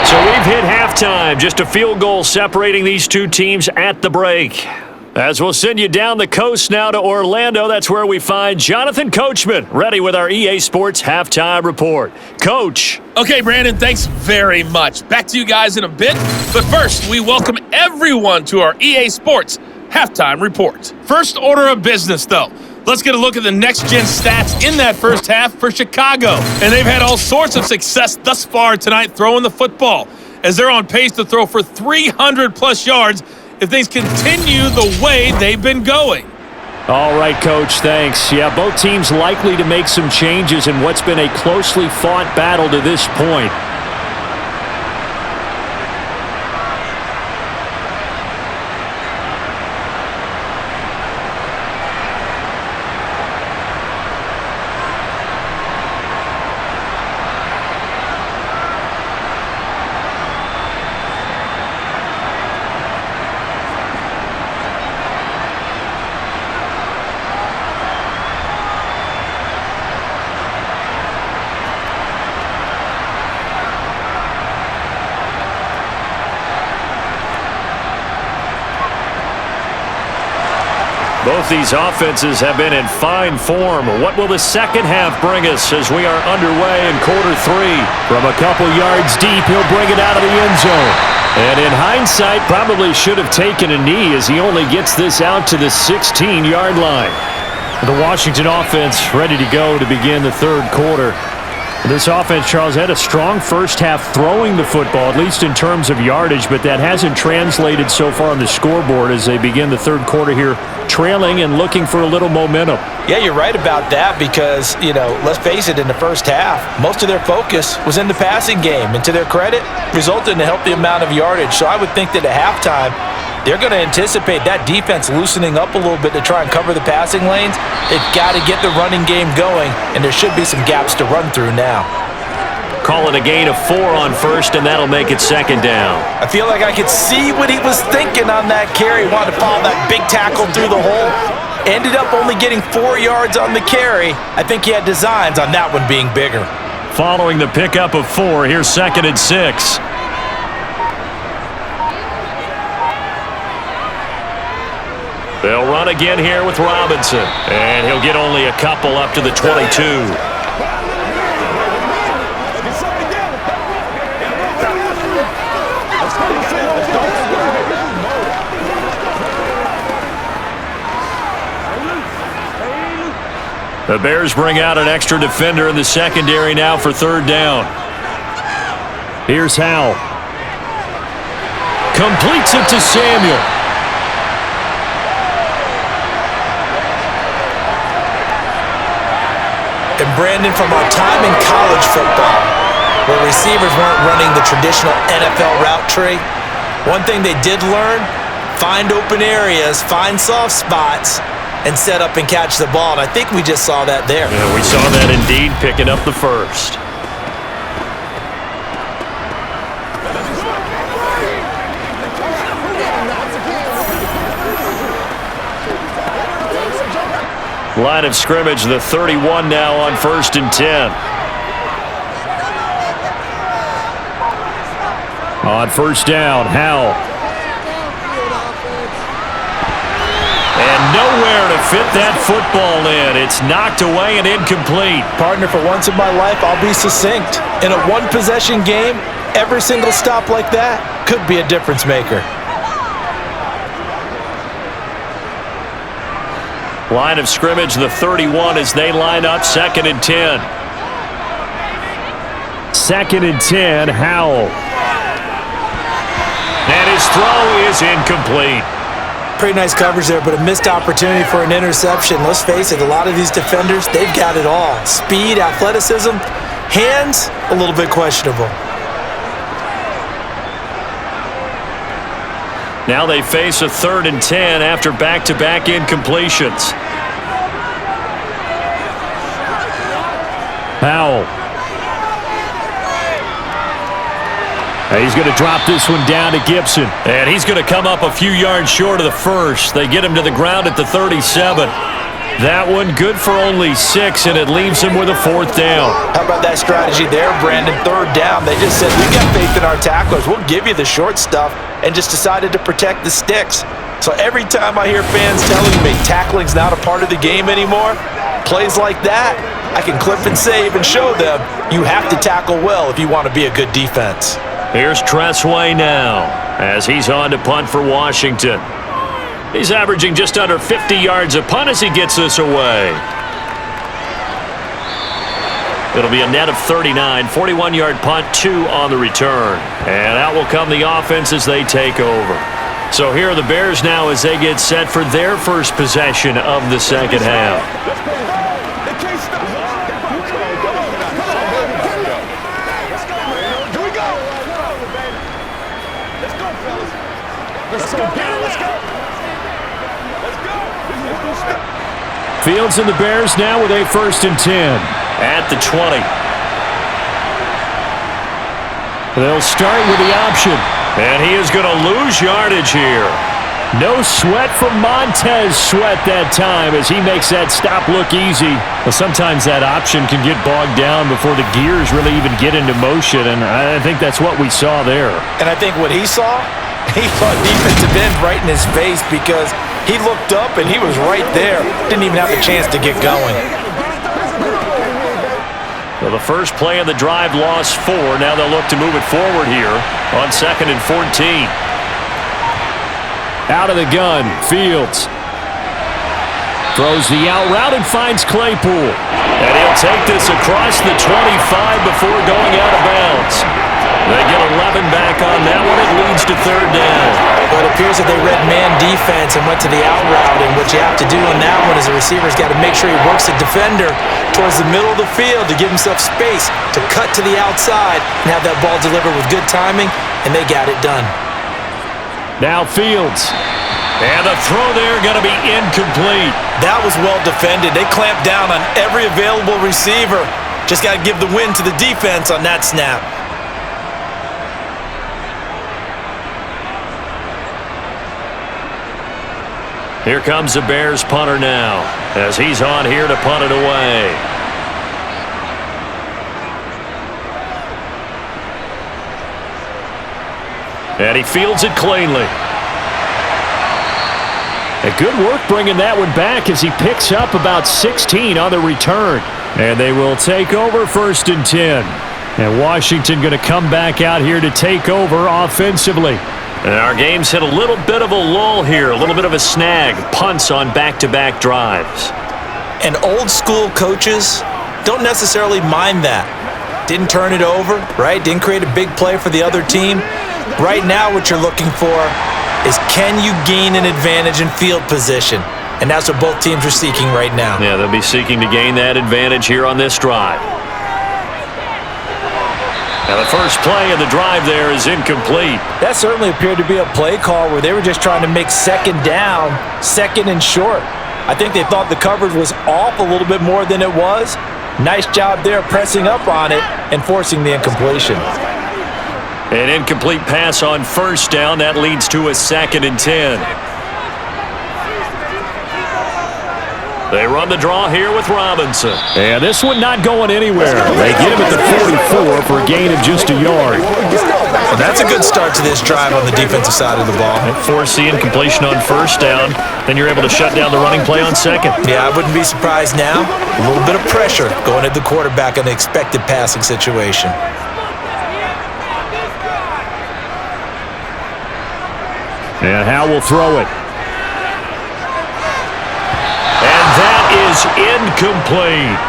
5. So we've hit halftime. Just a field goal separating these two teams at the break. As we'll send you down the coast now to Orlando, that's where we find Jonathan Coachman, ready with our EA Sports Halftime Report. Coach. Okay, Brandon, thanks very much. Back to you guys in a bit. But first, we welcome everyone to our EA Sports halftime report. First order of business, though. Let's get a look at the next-gen stats in that first half for Chicago. And they've had all sorts of success thus far tonight throwing the football, as they're on pace to throw for 300-plus yards if things continue the way they've been going. All right, Coach, thanks. Yeah, both teams likely to make some changes in what's been a closely fought battle to this point. Both these offenses have been in fine form. What will the second half bring us as we are underway in quarter three? From a couple yards deep, he'll bring it out of the end zone. And in hindsight, probably should have taken a knee as he only gets this out to the 16-yard line. The Washington offense ready to go to begin the third quarter. This offense, Charles, had a strong first half throwing the football, at least in terms of yardage, but that hasn't translated so far on the scoreboard as they begin the third quarter here, trailing and looking for a little momentum. Yeah, you're right about that because, let's face it, in the first half, most of their focus was in the passing game. And to their credit, resulted in a healthy amount of yardage. So I would think that at halftime, they're going to anticipate that defense loosening up a little bit to try and cover the passing lanes. They've got to get the running game going, and there should be some gaps to run through now. Calling a gain of 4 on first, and that'll make it second down. I feel like I could see what he was thinking on that carry. Wanted to follow that big tackle through the hole. Ended up only getting 4 yards on the carry. I think he had designs on that one being bigger. Following the pickup of 4, here's second and 6. They'll run again here with Robinson, and he'll get only a couple up to the 22. The Bears bring out an extra defender in the secondary now for third down. Here's Howell. Completes it to Samuel. And Brandon, from our time in college football, where receivers weren't running the traditional NFL route tree, one thing they did learn, find open areas, find soft spots, and set up and catch the ball. And I think we just saw that there. Yeah, we saw that indeed, picking up the first. Line of scrimmage, the 31 now on 1st and 10. On first down, Howell. And nowhere to fit that football in. It's knocked away and incomplete. Partner, for once in my life, I'll be succinct. In a one-possession game, every single stop like that could be a difference maker. Line of scrimmage, the 31 as they line up, 2nd and 10. 2nd and 10, Howell. And his throw is incomplete. Pretty nice coverage there, but a missed opportunity for an interception. Let's face it, a lot of these defenders, they've got it all. Speed, athleticism, hands, a little bit questionable. Now they face a 3rd and 10 after back-to-back incompletions. Howell. He's going to drop this one down to Gibson. And he's going to come up a few yards short of the first. They get him to the ground at the 37. That one good for only 6, and it leaves him with a 4th down. How about that strategy there, Brandon? 3rd down. They just said, we got faith in our tacklers. We'll give you the short stuff, and just decided to protect the sticks. So every time I hear fans telling me tackling's not a part of the game anymore, plays like that, I can clip and save and show them you have to tackle well if you want to be a good defense. Here's Tressway now as he's on to punt for Washington. He's averaging just under 50 yards a punt as he gets this away. It'll be a net of 39, 41-yard punt, 2 on the return. And out will come the offense as they take over. So here are the Bears now as they get set for their first possession of the second half. Fields and the Bears now with a 1st and 10 at the 20. They'll start with the option. And he is going to lose yardage here. No sweat from Montez Sweat that time as he makes that stop look easy. Well, sometimes that option can get bogged down before the gears really even get into motion, and I think that's what we saw there. And I think what he saw defensive end right in his face because he looked up and he was right there. Didn't even have a chance to get going. Well, the first play of the drive lost 4. Now they'll look to move it forward here on 2nd and 14. Out of the gun, Fields. Throws the out route and finds Claypool. And he'll take this across the 25 before going out of bounds. They get 11 back on that one. It leads to 3rd down. Well, it appears that they read man defense and went to the out route, and what you have to do on that one is the receiver's got to make sure he works the defender towards the middle of the field to give himself space to cut to the outside and have that ball delivered with good timing, and they got it done. Now Fields. And the throw there going to be incomplete. That was well defended. They clamped down on every available receiver. Just got to give the win to the defense on that snap. Here comes the Bears punter now as he's on here to punt it away. And he fields it cleanly. A good work bringing that one back as he picks up about 16 on the return. And they will take over 1st and 10. And Washington going to come back out here to take over offensively. And our game's hit a little bit of a lull here, a little bit of a snag. Punts on back-to-back drives. And old school coaches don't necessarily mind that. Didn't turn it over, right? Didn't create a big play for the other team. Right now what you're looking for is can you gain an advantage in field position? And that's what both teams are seeking right now. Yeah, they'll be seeking to gain that advantage here on this drive. Now the first play of the drive there is incomplete. That certainly appeared to be a play call where they were just trying to make 2nd down, 2nd and short. I think they thought the coverage was off a little bit more than it was. Nice job there pressing up on it and forcing the incompletion. An incomplete pass on 1st down. That leads to a 2nd and 10. They run the draw here with Robinson. And this one not going anywhere. They get him at the 44 for a gain of just a yard. And that's a good start to this drive on the defensive side of the ball. Force the incompletion on 1st down. Then you're able to shut down the running play on 2nd. Yeah, I wouldn't be surprised now. A little bit of pressure going at the quarterback in an expected passing situation. And Howe will throw it. And that is incomplete.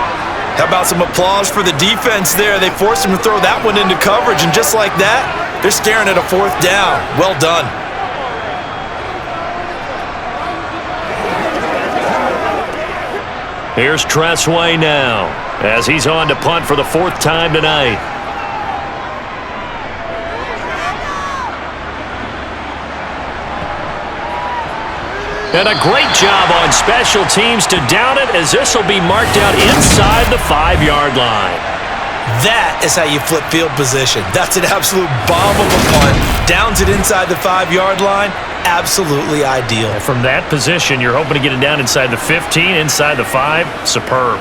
How about some applause for the defense there? They forced him to throw that one into coverage, and just like that, they're staring at a 4th down. Well done. Here's Tressway now as he's on to punt for the 4th time tonight. And a great job on special teams to down it as this will be marked out inside the 5-yard line. That is how you flip field position. That's an absolute bomb of a punt. Downs it inside the 5-yard line. Absolutely ideal. From that position, you're hoping to get it down inside the 15, inside the 5. Superb.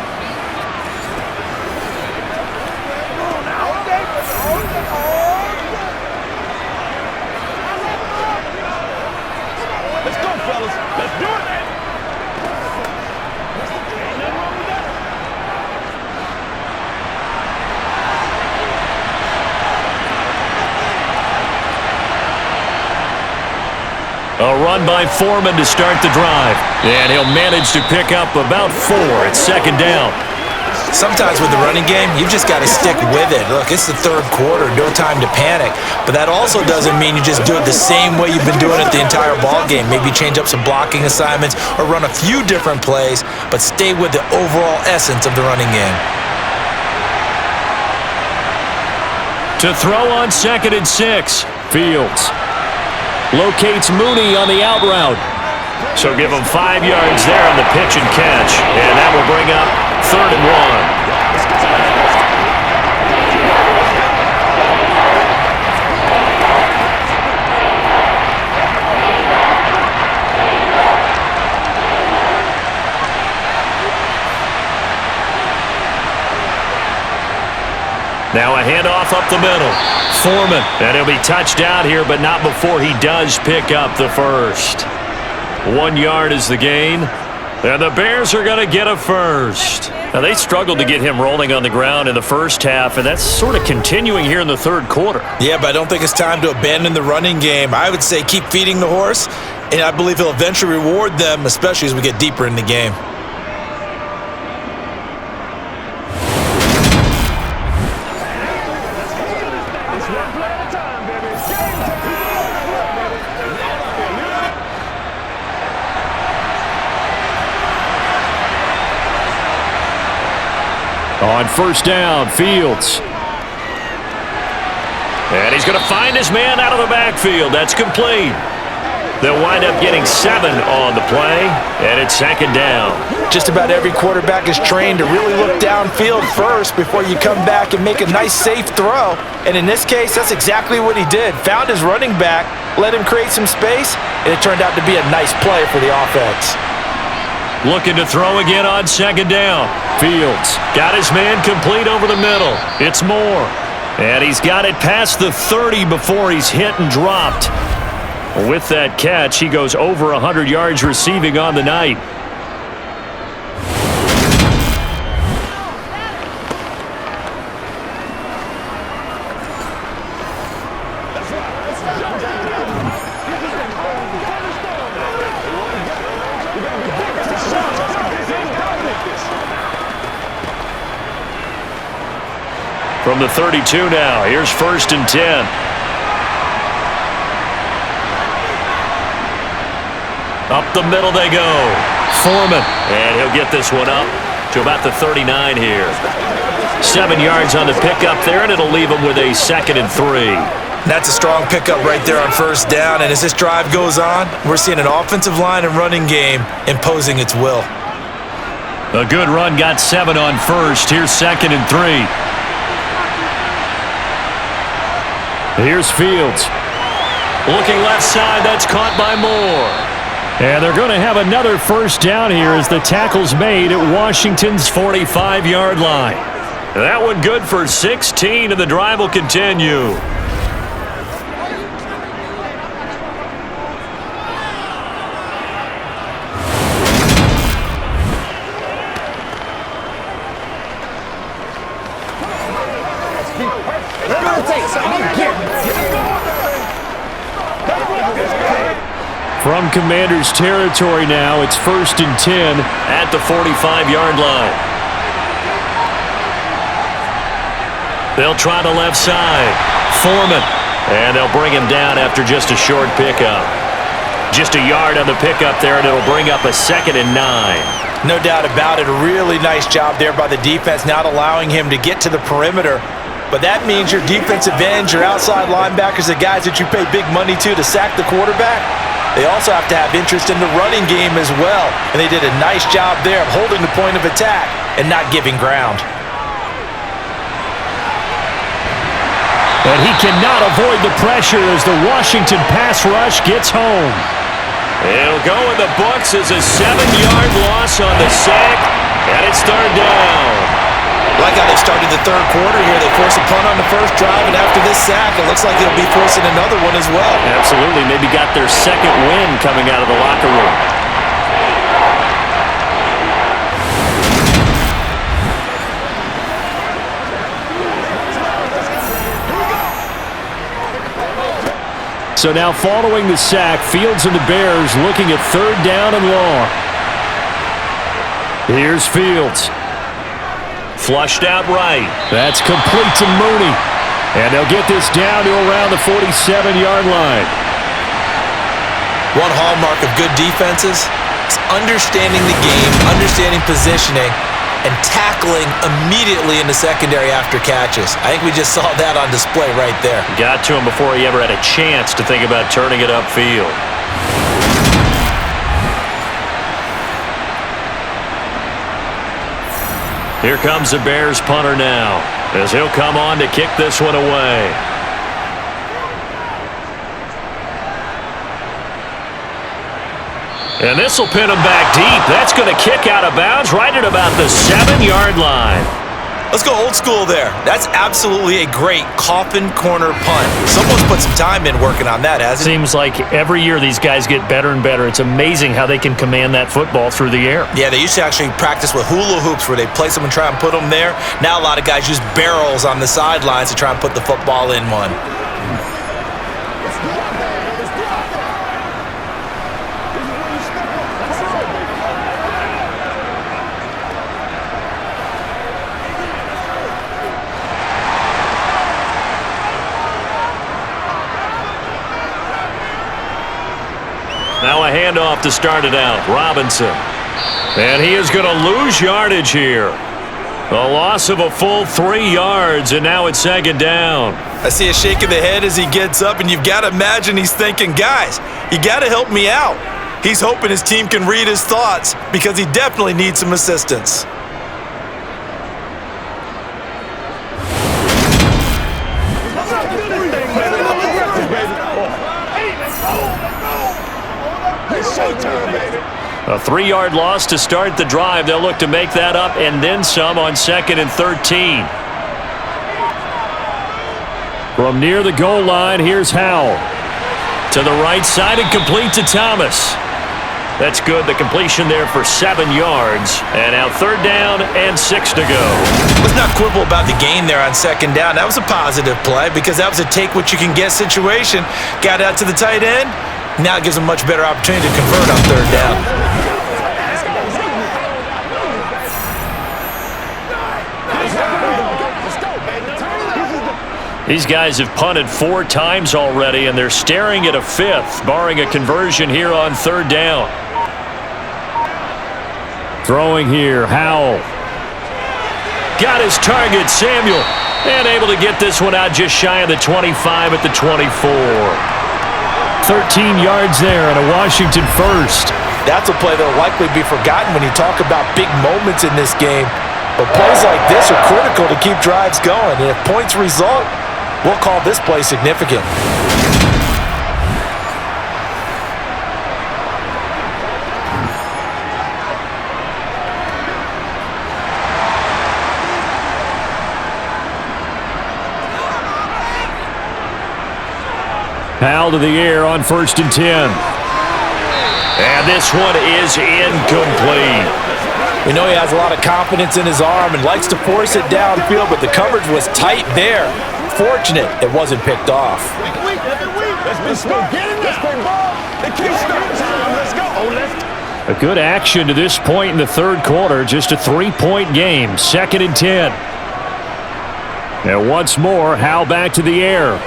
A run by Foreman to start the drive. And he'll manage to pick up about 4 at second down. Sometimes with the running game, you've just got to stick with it. Look, it's the third quarter, no time to panic. But that also doesn't mean you just do it the same way you've been doing it the entire ball game. Maybe change up some blocking assignments or run a few different plays, but stay with the overall essence of the running game. To throw on 2nd and 6, Fields locates Mooney on the out route. So give him 5 yards there on the pitch and catch, and that will bring up 3rd and 1. Now a handoff up the middle. Foreman. And he'll be touched out here, but not before he does pick up the first. 1 yard is the gain. And the Bears are going to get a first. Now, they struggled to get him rolling on the ground in the first half, and that's sort of continuing here in the third quarter. Yeah, but I don't think it's time to abandon the running game. I would say keep feeding the horse, and I believe he'll eventually reward them, especially as we get deeper in the game. On first down, Fields. And he's going to find his man out of the backfield. That's complete. They'll wind up getting 7 on the play, and it's 2nd down. Just about every quarterback is trained to really look downfield first before you come back and make a nice, safe throw. And in this case, that's exactly what he did. Found his running back, let him create some space, and it turned out to be a nice play for the offense. Looking to throw again on 2nd down. Fields got his man complete over the middle. It's Moore. And he's got it past the 30 before he's hit and dropped. With that catch, he goes over 100 yards receiving on the night. From the 32 now, here's 1st and 10. Up the middle they go. Foreman. And he'll get this one up to about the 39 here. 7 yards on the pickup there, and it'll leave him with a 2nd and 3. That's a strong pickup right there on first down, and as this drive goes on, we're seeing an offensive line and running game imposing its will. A good run got 7 on first. Here's 2nd and 3. Here's Fields. Looking left side, that's caught by Moore. And they're going to have another first down here as the tackle's made at Washington's 45-yard line. That one good for 16, and the drive will continue. From Commander's territory now, it's 1st and 10 at the 45-yard line. They'll try the left side. Foreman. And they'll bring him down after just a short pickup. Just a yard on the pickup there, and it'll bring up a 2nd and 9. No doubt about it. A really nice job there by the defense, not allowing him to get to the perimeter. But that means your defensive ends, your outside linebackers, the guys that you pay big money to sack the quarterback, they also have to have interest in the running game as well. And they did a nice job there of holding the point of attack and not giving ground. And he cannot avoid the pressure as the Washington pass rush gets home. It'll go in the books as a 7-yard loss on the sack, and it's 3rd down. Like how they started the third quarter here. They force a punt on the first drive, and after this sack, it looks like they'll be forcing another one as well. Absolutely. Maybe got their 2nd win coming out of the locker room. So now following the sack, Fields and the Bears looking at 3rd down and long. Here's Fields. Flushed out right. That's complete to Mooney. And they'll get this down to around the 47-yard line. One hallmark of good defenses is understanding the game, understanding positioning, and tackling immediately in the secondary after catches. I think we just saw that on display right there. Got to him before he ever had a chance to think about turning it upfield. Here comes the Bears punter now, as he'll come on to kick this one away. And this will pin him back deep. That's going to kick out of bounds right at about the 7-yard line. Let's go old school there. That's absolutely a great coffin corner punt. Someone's put some time in working on that, hasn't it? Seems like every year these guys get better and better. It's amazing how they can command that football through the air. Yeah, they used to actually practice with hula hoops where they place them and try and put them there. Now a lot of guys use barrels on the sidelines to try and put the football in one. Now a handoff to start it out. Robinson. And he is going to lose yardage here. A loss of a full 3 yards, and now it's 2nd down. I see a shake of the head as he gets up, and you've got to imagine he's thinking, guys, you got to help me out. He's hoping his team can read his thoughts because he definitely needs some assistance. A 3-yard loss to start the drive. They'll look to make that up and then some on 2nd and 13. From near the goal line, here's Howell. To the right side and complete to Thomas. That's good. The completion there for 7 yards. And now 3rd down and 6 to go. Let's not quibble about the gain there on 2nd down. That was a positive play because that was a take-what-you-can-get situation. Got out to the tight end. Now it gives them a much better opportunity to convert on 3rd down. These guys have punted 4 times already, and they're staring at a 5th, barring a conversion here on 3rd down. Throwing here, Howell. Got his target, Samuel, and able to get this one out just shy of the 25 at the 24. 13 yards there and a Washington first. That's a play that will likely be forgotten when you talk about big moments in this game. But plays like this are critical to keep drives going. And if points result, we'll call this play significant. Howell to the air on 1st and 10. And this one is incomplete. We know he has a lot of confidence in his arm and likes to force it downfield, but the coverage was tight there. Fortunate it wasn't picked off. A good action to this point in the 3rd quarter. Just a 3-point game. 2nd and 10. And once more, Howell back to the air.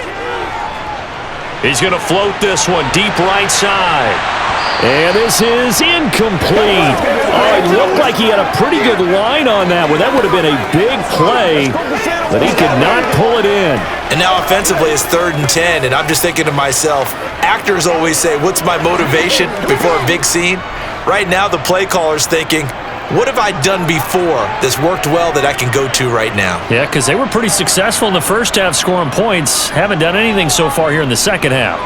He's going to float this one deep right side. And this is incomplete. Oh, it looked like he had a pretty good line on that one. That would have been a big play, but he could not pull it in. And now offensively it's 3rd and 10, and I'm just thinking to myself, actors always say, what's my motivation before a big scene? Right now the play caller's thinking, what have I done before that's worked well that I can go to right now? Yeah, because they were pretty successful in the first half scoring points. Haven't done anything so far here in the second half.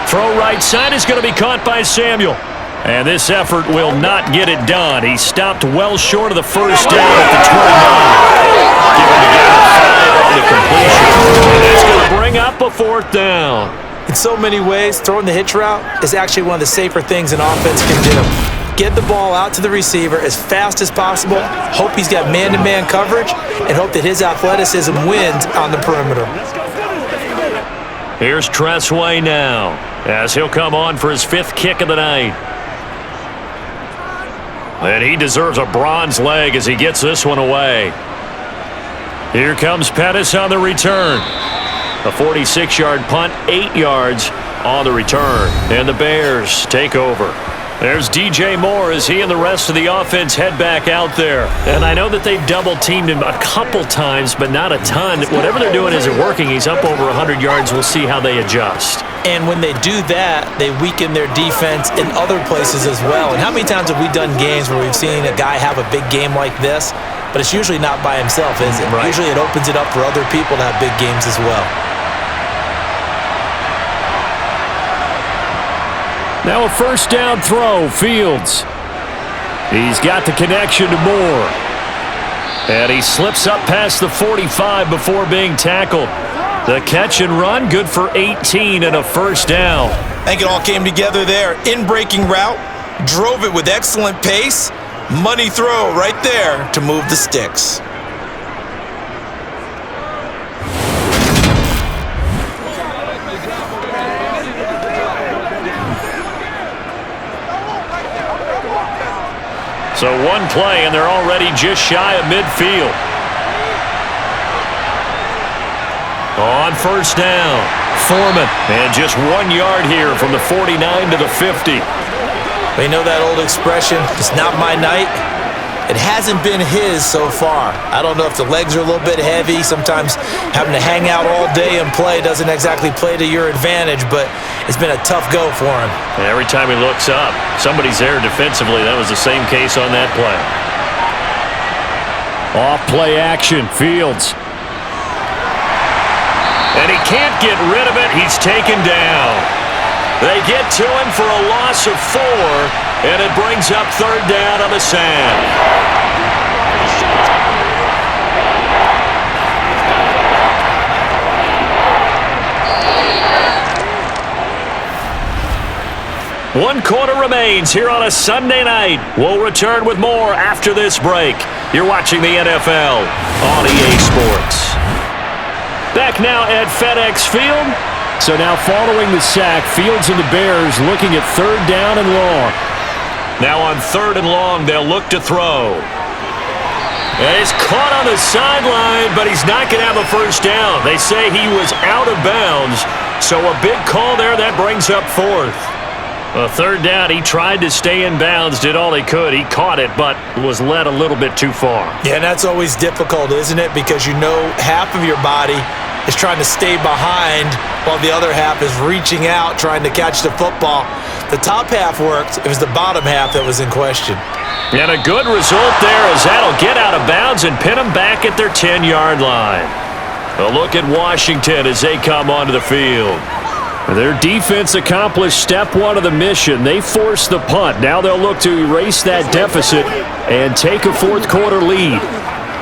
Throw right side is going to be caught by Samuel. And this effort will not get it done. He stopped well short of the first down at the 29. Giving the guy 5 on the completion. And that's going to bring up a 4th down. In so many ways, throwing the hitch route is actually one of the safer things an offense can do. Get the ball out to the receiver as fast as possible, hope he's got man-to-man coverage, and hope that his athleticism wins on the perimeter. Here's Tressway now, as he'll come on for his 5th kick of the night. And he deserves a bronze leg as he gets this one away. Here comes Pettis on the return. A 46-yard punt, 8 yards on the return. And the Bears take over. There's DJ Moore as he and the rest of the offense head back out there. And I know that they've double-teamed him a couple times, but not a ton. Whatever they're doing isn't working. He's up over 100 yards. We'll see how they adjust. And when they do that, they weaken their defense in other places as well. And how many times have we done games where we've seen a guy have a big game like this, but it's usually not by himself, is it? Right. Usually it opens it up for other people to have big games as well. Now a first down throw, Fields. He's got the connection to Moore. And he slips up past the 45 before being tackled. The catch and run, good for 18 and a first down. I think it all came together there. In-breaking route, drove it with excellent pace. Money throw right there to move the sticks. So one play, and they're already just shy of midfield. On first down, Foreman. And just 1 yard here from the 49 to the 50. You know that old expression, it's not my night? It hasn't been his so far. I don't know if the legs are a little bit heavy. Sometimes having to hang out all day and play doesn't exactly play to your advantage, but it's been a tough go for him. And every time he looks up, somebody's there defensively. That was the same case on that play. Off play action, Fields. And he can't get rid of it. He's taken down. They get to him for a loss of 4, and it brings up third down on the sand. One quarter remains here on a Sunday night. We'll return with more after this break. You're watching the NFL on EA Sports. Back now at FedEx Field. So now following the sack, Fields and the Bears looking at third down and long. Now on third and long, they'll look to throw. And he's caught on the sideline, but he's not going to have a first down. They say he was out of bounds, so a big call there. That brings up fourth. A third down, he tried to stay in bounds, did all he could. He caught it, but was led a little bit too far. Yeah, and that's always difficult, isn't it? Because you know half of your body is trying to stay behind while the other half is reaching out, trying to catch the football. The top half worked. It was the bottom half that was in question. And a good result there as that'll get out of bounds and pin them back at their 10-yard line. A look at Washington as they come onto the field. Their defense accomplished step one of the mission. They forced the punt. Now they'll look to erase that deficit and take a fourth quarter lead.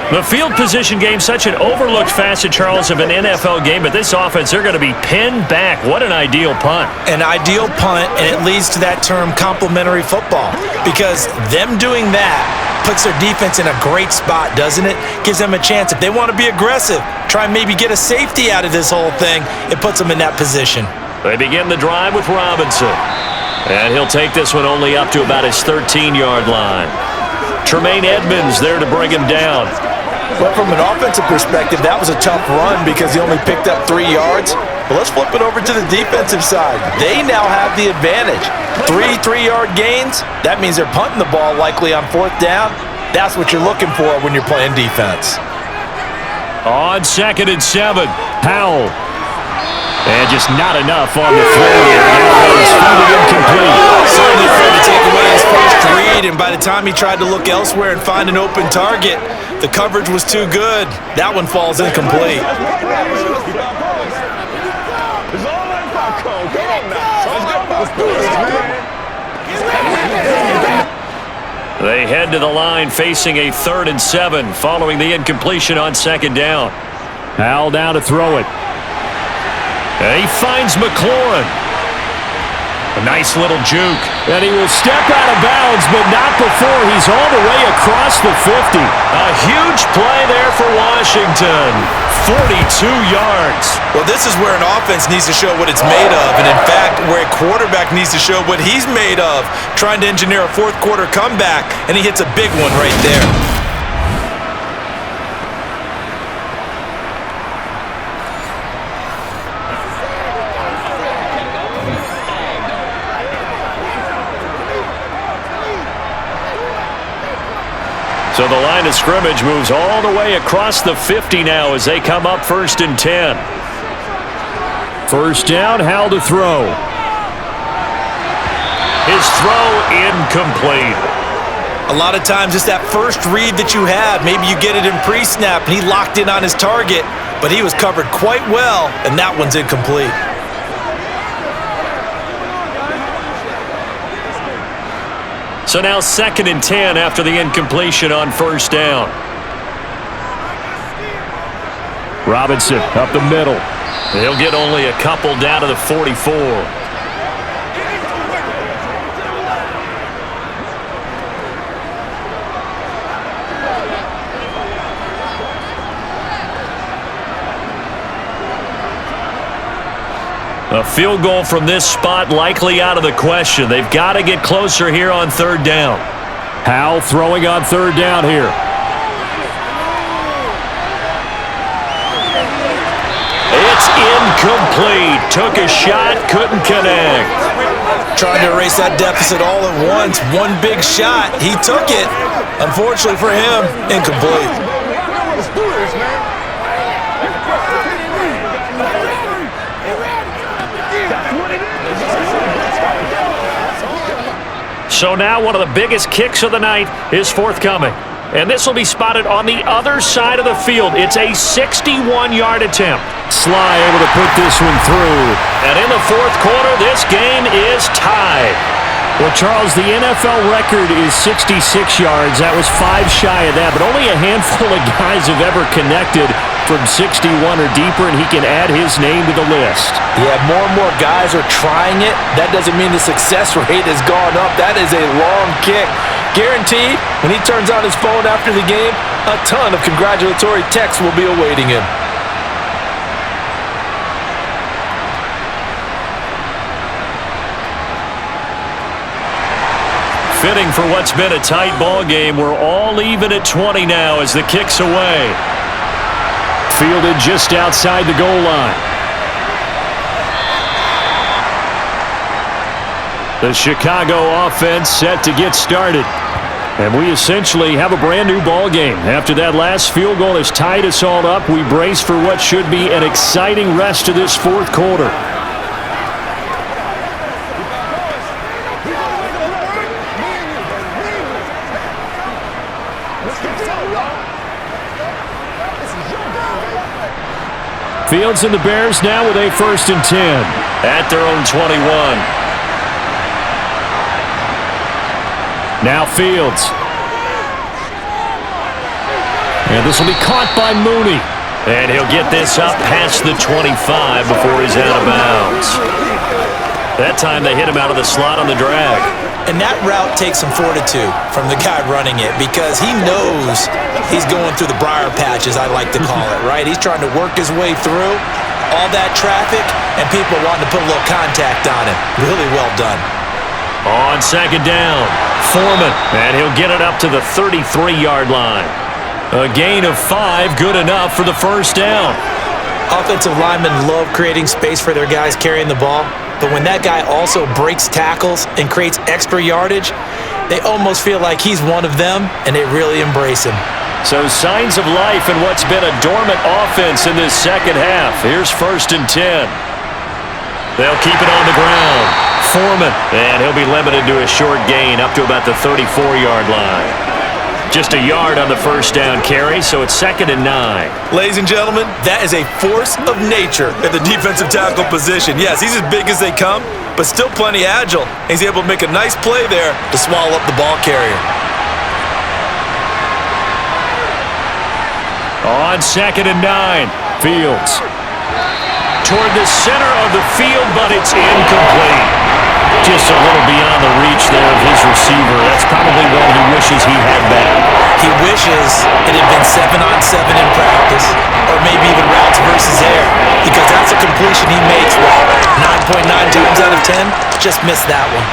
The field position game, such an overlooked facet, Charles, of an NFL game, but this offense, they're going to be pinned back. What an ideal punt. An ideal punt, and it leads to that term complementary football, because them doing that puts their defense in a great spot, doesn't it? Gives them a chance. If they want to be aggressive, try and maybe get a safety out of this whole thing, it puts them in that position. They begin the drive with Robinson, and he'll take this one only up to about his 13-yard line. Tremaine Edmonds there to bring him down. But from an offensive perspective, that was a tough run because he only picked up 3 yards. But let's flip it over to the defensive side. They now have the advantage. 3 3-yard gains, that means they're punting the ball likely on fourth down. That's what you're looking for when you're playing defense. On 2nd and 7, Powell. And just not enough on the throw here. He's found incomplete. Certainly fair to take away his first read, and by the time he tried to look elsewhere and find an open target, the coverage was too good. That one falls incomplete. they head to the line facing a 3rd and 7 following the incompletion on 2nd down. Powell down to throw it. And he finds McLaurin. A nice little juke. And he will step out of bounds, but not before he's all the way across the 50. A huge play there for Washington. 42 yards. Well, this is where an offense needs to show what it's made of, and in fact, where a quarterback needs to show what he's made of, trying to engineer a fourth quarter comeback, and he hits a big one right there. So the line of scrimmage moves all the way across the 50 now as they come up 1st and 10. First down, Howell to throw. His throw incomplete. A lot of times it's that first read that you have. Maybe you get it in pre-snap and he locked in on his target, but he was covered quite well, and that one's incomplete. So now 2nd and 10 after the incompletion on first down. Robinson up the middle. He'll get only a couple down to the 44. A field goal from this spot likely out of the question. They've got to get closer here on 3rd down. Howell throwing on 3rd down here. It's incomplete. Took a shot, couldn't connect. Trying to erase that deficit all at once. One big shot. He took it. Unfortunately for him, incomplete. So now one of the biggest kicks of the night is forthcoming. And this will be spotted on the other side of the field. It's a 61-yard attempt. Sly able to put this one through. And in the 4th quarter, this game is tied. Well, Charles, the NFL record is 66 yards. That was 5 shy of that, but only a handful of guys have ever connected from 61 or deeper, and he can add his name to the list. Yeah, more and more guys are trying it. That doesn't mean the success rate has gone up. That is a long kick. Guaranteed, when he turns on his phone after the game, a ton of congratulatory texts will be awaiting him. Fitting for what's been a tight ball game. We're all even at 20 now as the kick's away. Fielded just outside the goal line. The Chicago offense set to get started. And we essentially have a brand new ball game. After that last field goal has tied us all up, we brace for what should be an exciting rest of this 4th quarter. Fields and the Bears now with a 1st and 10 at their own 21. Now Fields. And this will be caught by Mooney. And he'll get this up past the 25 before he's out of bounds. That time they hit him out of the slot on the drag. And that route takes some fortitude from the guy running it because he knows he's going through the briar patch, as I like to call it, right? He's trying to work his way through all that traffic, and people wanting to put a little contact on him. Really well done. On 2nd down, Foreman, and he'll get it up to the 33-yard line. A gain of 5, good enough for the 1st down. Offensive linemen love creating space for their guys carrying the ball, but when that guy also breaks tackles and creates extra yardage, they almost feel like he's one of them, and they really embrace him. So signs of life in what's been a dormant offense in this 2nd half. Here's 1st and 10. They'll keep it on the ground. Foreman, and he'll be limited to a short gain up to about the 34-yard line. Just a yard on the 1st down carry, so it's 2nd and 9. Ladies and gentlemen, that is a force of nature at the defensive tackle position. Yes, he's as big as they come, but still plenty agile. He's able to make a nice play there to swallow up the ball carrier. On 2nd and 9, Fields. Toward the center of the field, but it's incomplete. Just a little beyond the reach there of his receiver. That's probably one he wishes he had back. He wishes it had been 7-on-7 in practice, or maybe even routes versus air, because that's a completion he makes, 9.9 times out of 10, just missed that one.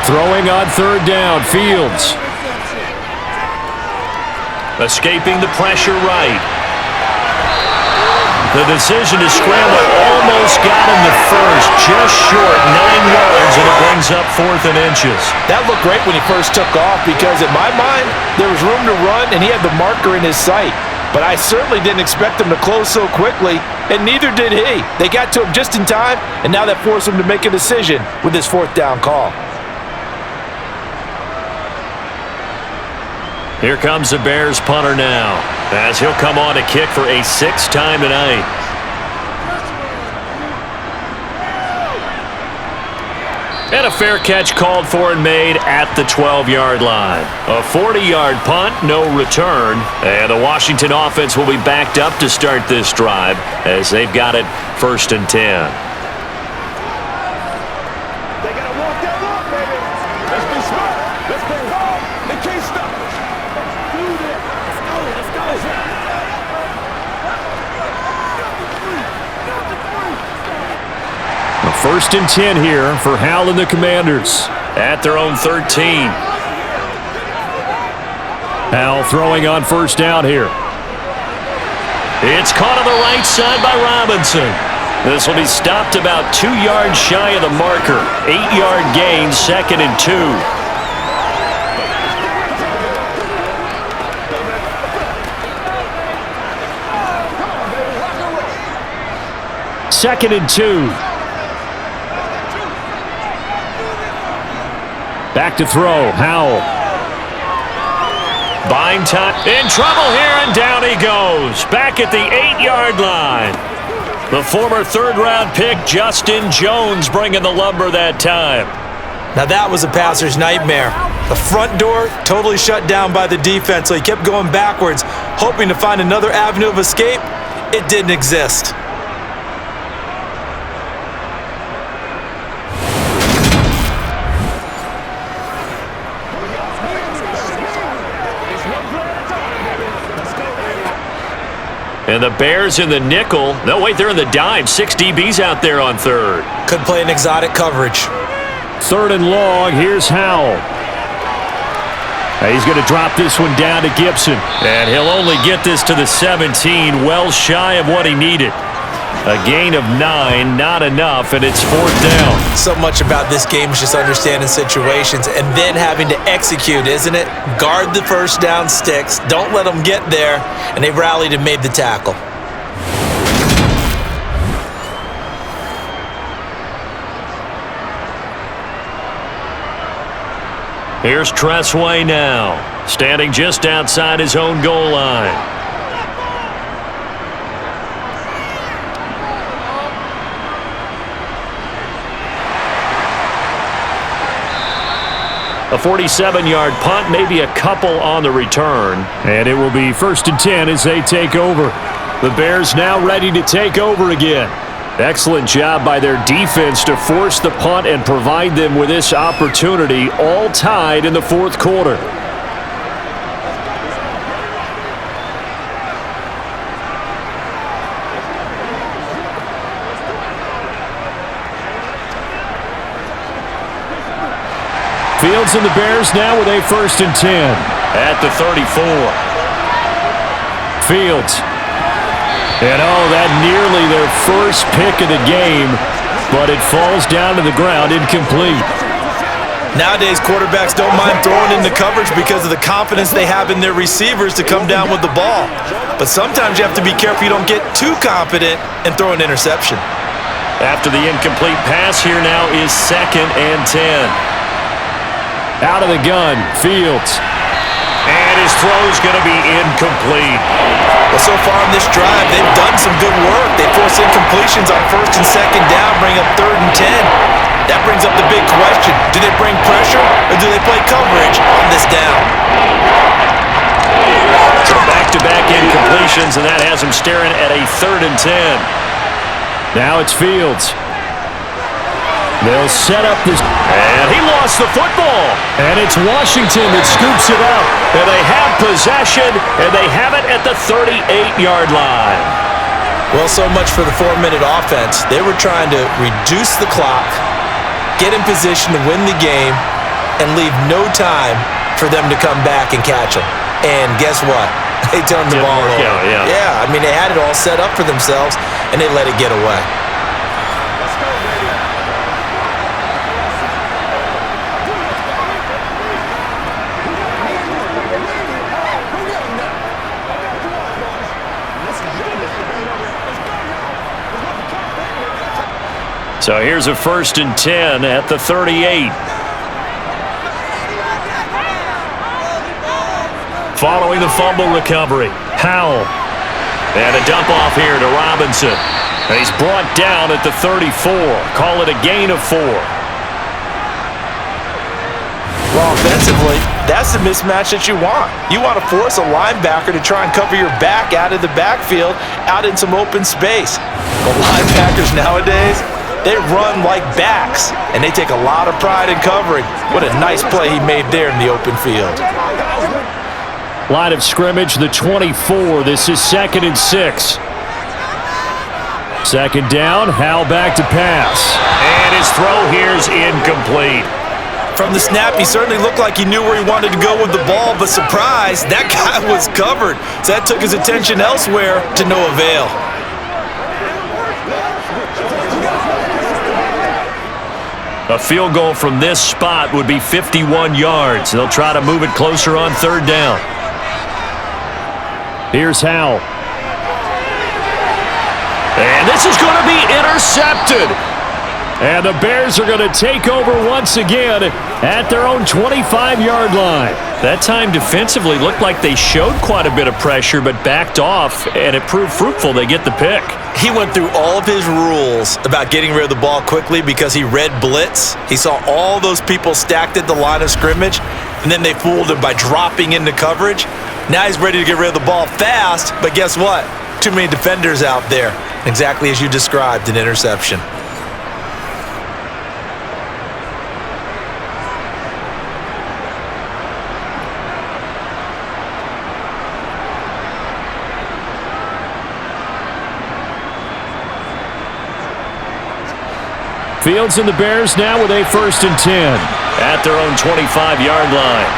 Throwing on third down, Fields. Escaping the pressure right. The decision to scramble almost got him the first, just short, 9 yards, and it brings up 4th and inches. That looked great when he first took off because, in my mind, there was room to run and he had the marker in his sight. But I certainly didn't expect him to close so quickly, and neither did he. They got to him just in time, and now that forced him to make a decision with his 4th down call. Here comes the Bears punter now, as he'll come on to kick for a 6th time tonight. And a fair catch called for and made at the 12-yard line. A 40-yard punt, no return. And the Washington offense will be backed up to start this drive as they've got it 1st and 10. They got to walk that walk, baby. Let's be smart. Let's play ball. They can't stop us. Do that. Let's go. Let's go. A 1st and 10 here for Howell and the Commanders at their own 13. Howell throwing on 1st down here. It's caught on the right side by Robinson. This will be stopped about 2 yards shy of the marker. 8-yard gain, 2nd and 2. 2nd and 2. Back to throw, Howell. Buying time, in trouble here, and down he goes. Back at the 8-yard line. The former 3rd-round pick, Justin Jones, bringing the lumber that time. Now that was a passer's nightmare. The front door totally shut down by the defense, so he kept going backwards, hoping to find another avenue of escape. It didn't exist. And the Bears in the nickel. No, wait, they're in the dime. 6 DBs out there on 3rd. Could play an exotic coverage. 3rd and long. Here's Howell. He's going to drop this one down to Gibson. And he'll only get this to the 17, well shy of what he needed. A gain of 9, not enough, and it's 4th down. So much about this game is just understanding situations and then having to execute, isn't it? Guard the 1st down sticks, don't let them get there, and they rallied and made the tackle. Here's Tressway now, standing just outside his own goal line. A 47-yard punt, maybe a couple on the return. And it will be 1st and 10 as they take over. The Bears now ready to take over again. Excellent job by their defense to force the punt and provide them with this opportunity, all tied in the 4th quarter. Fields and the Bears now with a 1st and 10 at the 34. Fields. And that nearly their first pick of the game, but it falls down to the ground incomplete. Nowadays, quarterbacks don't mind throwing into coverage because of the confidence they have in their receivers to come down with the ball. But sometimes you have to be careful you don't get too confident and throw an interception. After the incomplete pass, here now is 2nd and 10. Out of the gun, Fields. And his throw's going to be incomplete. Well, so far in this drive, they've done some good work. They force incompletions on 1st and 2nd down, bring up 3rd and 10. That brings up the big question. Do they bring pressure, or do they play coverage on this down? So back-to-back incompletions, and that has him staring at a 3rd and 10. Now it's Fields. They'll set up this. And he lost the football. And it's Washington that scoops it up. And they have possession, and they have it at the 38-yard line. Well, so much for the 4-minute offense. They were trying to reduce the clock, get in position to win the game, and leave no time for them to come back and catch them. And guess what? They turned the ball over. Yeah, I mean, they had it all set up for themselves, and they let it get away. So here's a 1st and 10 at the 38. Following the fumble recovery, Howell. And a dump off here to Robinson. And he's brought down at the 34. Call it a gain of 4. Well, offensively, that's the mismatch that you want. You want to force a linebacker to try and cover your back out of the backfield, out in some open space. The linebackers nowadays, they run like backs, and they take a lot of pride in covering. What a nice play he made there in the open field. Line of scrimmage, the 24. This is 2nd and 6. 2nd down, Howell back to pass. And his throw here's incomplete. From the snap, he certainly looked like he knew where he wanted to go with the ball, but surprise, that guy was covered. So that took his attention elsewhere to no avail. A field goal from this spot would be 51 yards. They'll try to move it closer on 3rd down. Here's Howell. And this is going to be intercepted. And the Bears are going to take over once again at their own 25-yard line. That time defensively looked like they showed quite a bit of pressure but backed off, and it proved fruitful. They get the pick. He went through all of his rules about getting rid of the ball quickly because he read blitz. He saw all those people stacked at the line of scrimmage, and then they fooled him by dropping into coverage. Now he's ready to get rid of the ball fast, but guess what? Too many defenders out there. Exactly as you described, an interception. Fields and the Bears now with a 1st and 10. At their own 25-yard line.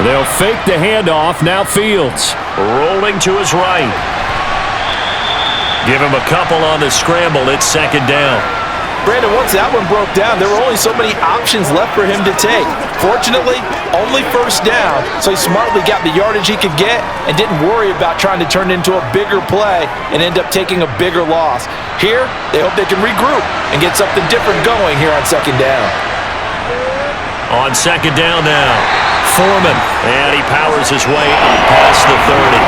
They'll fake the handoff. Now Fields. Rolling to his right. Give him a couple on the scramble. It's 2nd down. Brandon, once that one broke down, there were only so many options left for him to take. Fortunately, only 1st down, so he smartly got the yardage he could get and didn't worry about trying to turn it into a bigger play and end up taking a bigger loss. Here, they hope they can regroup and get something different going here on 2nd down. On 2nd down now, Foreman, and he powers his way up past the 30.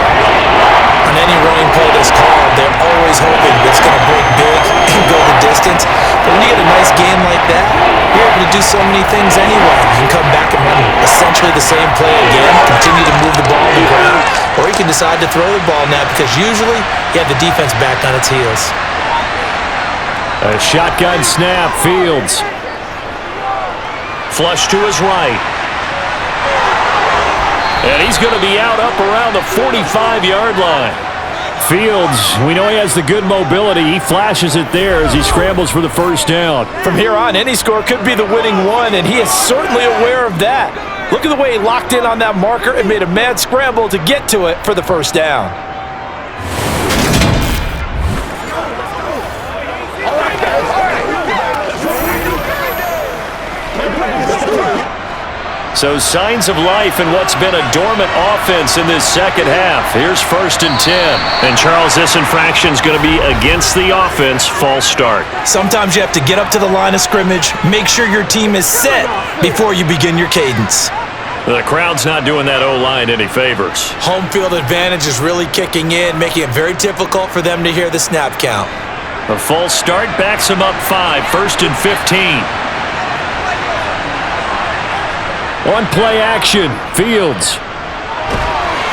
On any running play that's called, they're always hoping it's going to break big and go the distance. But when you get a nice game like that, you're able to do so many things anyway. You can come back and run essentially the same play again, continue to move the ball to the ground, or you can decide to throw the ball now because usually you have the defense back on its heels. A shotgun snap, Fields. Flush to his right. And he's going to be out up around the 45-yard line. Fields, we know he has the good mobility. He flashes it there as he scrambles for the 1st down. From here on, any score could be the winning one, and he is certainly aware of that. Look at the way he locked in on that marker and made a mad scramble to get to it for the 1st down. So signs of life in what's been a dormant offense in this 2nd half. Here's 1st and 10. And Charles, this infraction's going to be against the offense. False start. Sometimes you have to get up to the line of scrimmage, make sure your team is set before you begin your cadence. The crowd's not doing that O-line any favors. Home field advantage is really kicking in, making it very difficult for them to hear the snap count. A false start backs him up 5. 1st and 15. On play action, Fields.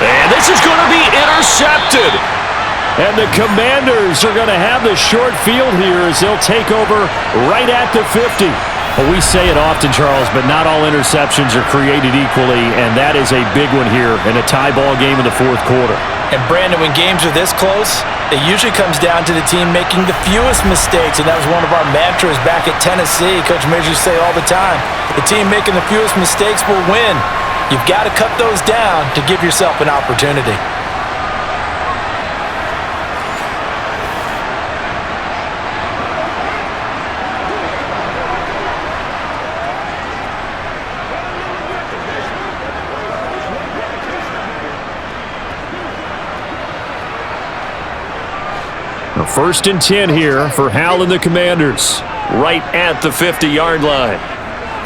And this is going to be intercepted. And the Commanders are going to have the short field here as they'll take over right at the 50. Well, we say it often, Charles, but not all interceptions are created equally, and that is a big one here in a tie ball game in the fourth quarter. And Brandon, when games are this close, it usually comes down to the team making the fewest mistakes, and that was one of our mantras back at Tennessee. Coach Mears used to say all the time, the team making the fewest mistakes will win. You've got to cut those down to give yourself an opportunity. First and 10 here for Hal and the Commanders. Right at the 50-yard line.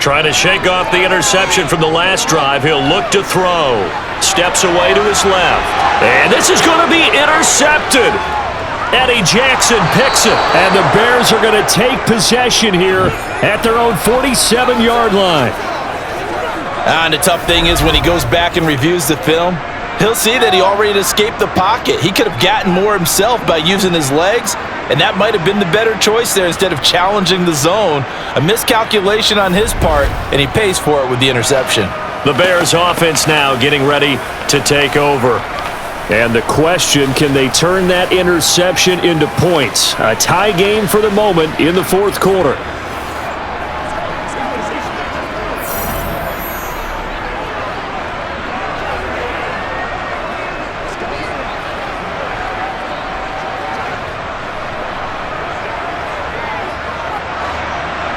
Trying to shake off the interception from the last drive. He'll look to throw. Steps away to his left. And this is going to be intercepted. Eddie Jackson picks it. And the Bears are going to take possession here at their own 47-yard line. And the tough thing is when he goes back and reviews the film, he'll see that he already escaped the pocket. He could have gotten more himself by using his legs, and that might have been the better choice there instead of challenging the zone. A miscalculation on his part, and he pays for it with the interception. The Bears offense now getting ready to take over. And the question, can they turn that interception into points? A tie game for the moment in the fourth quarter.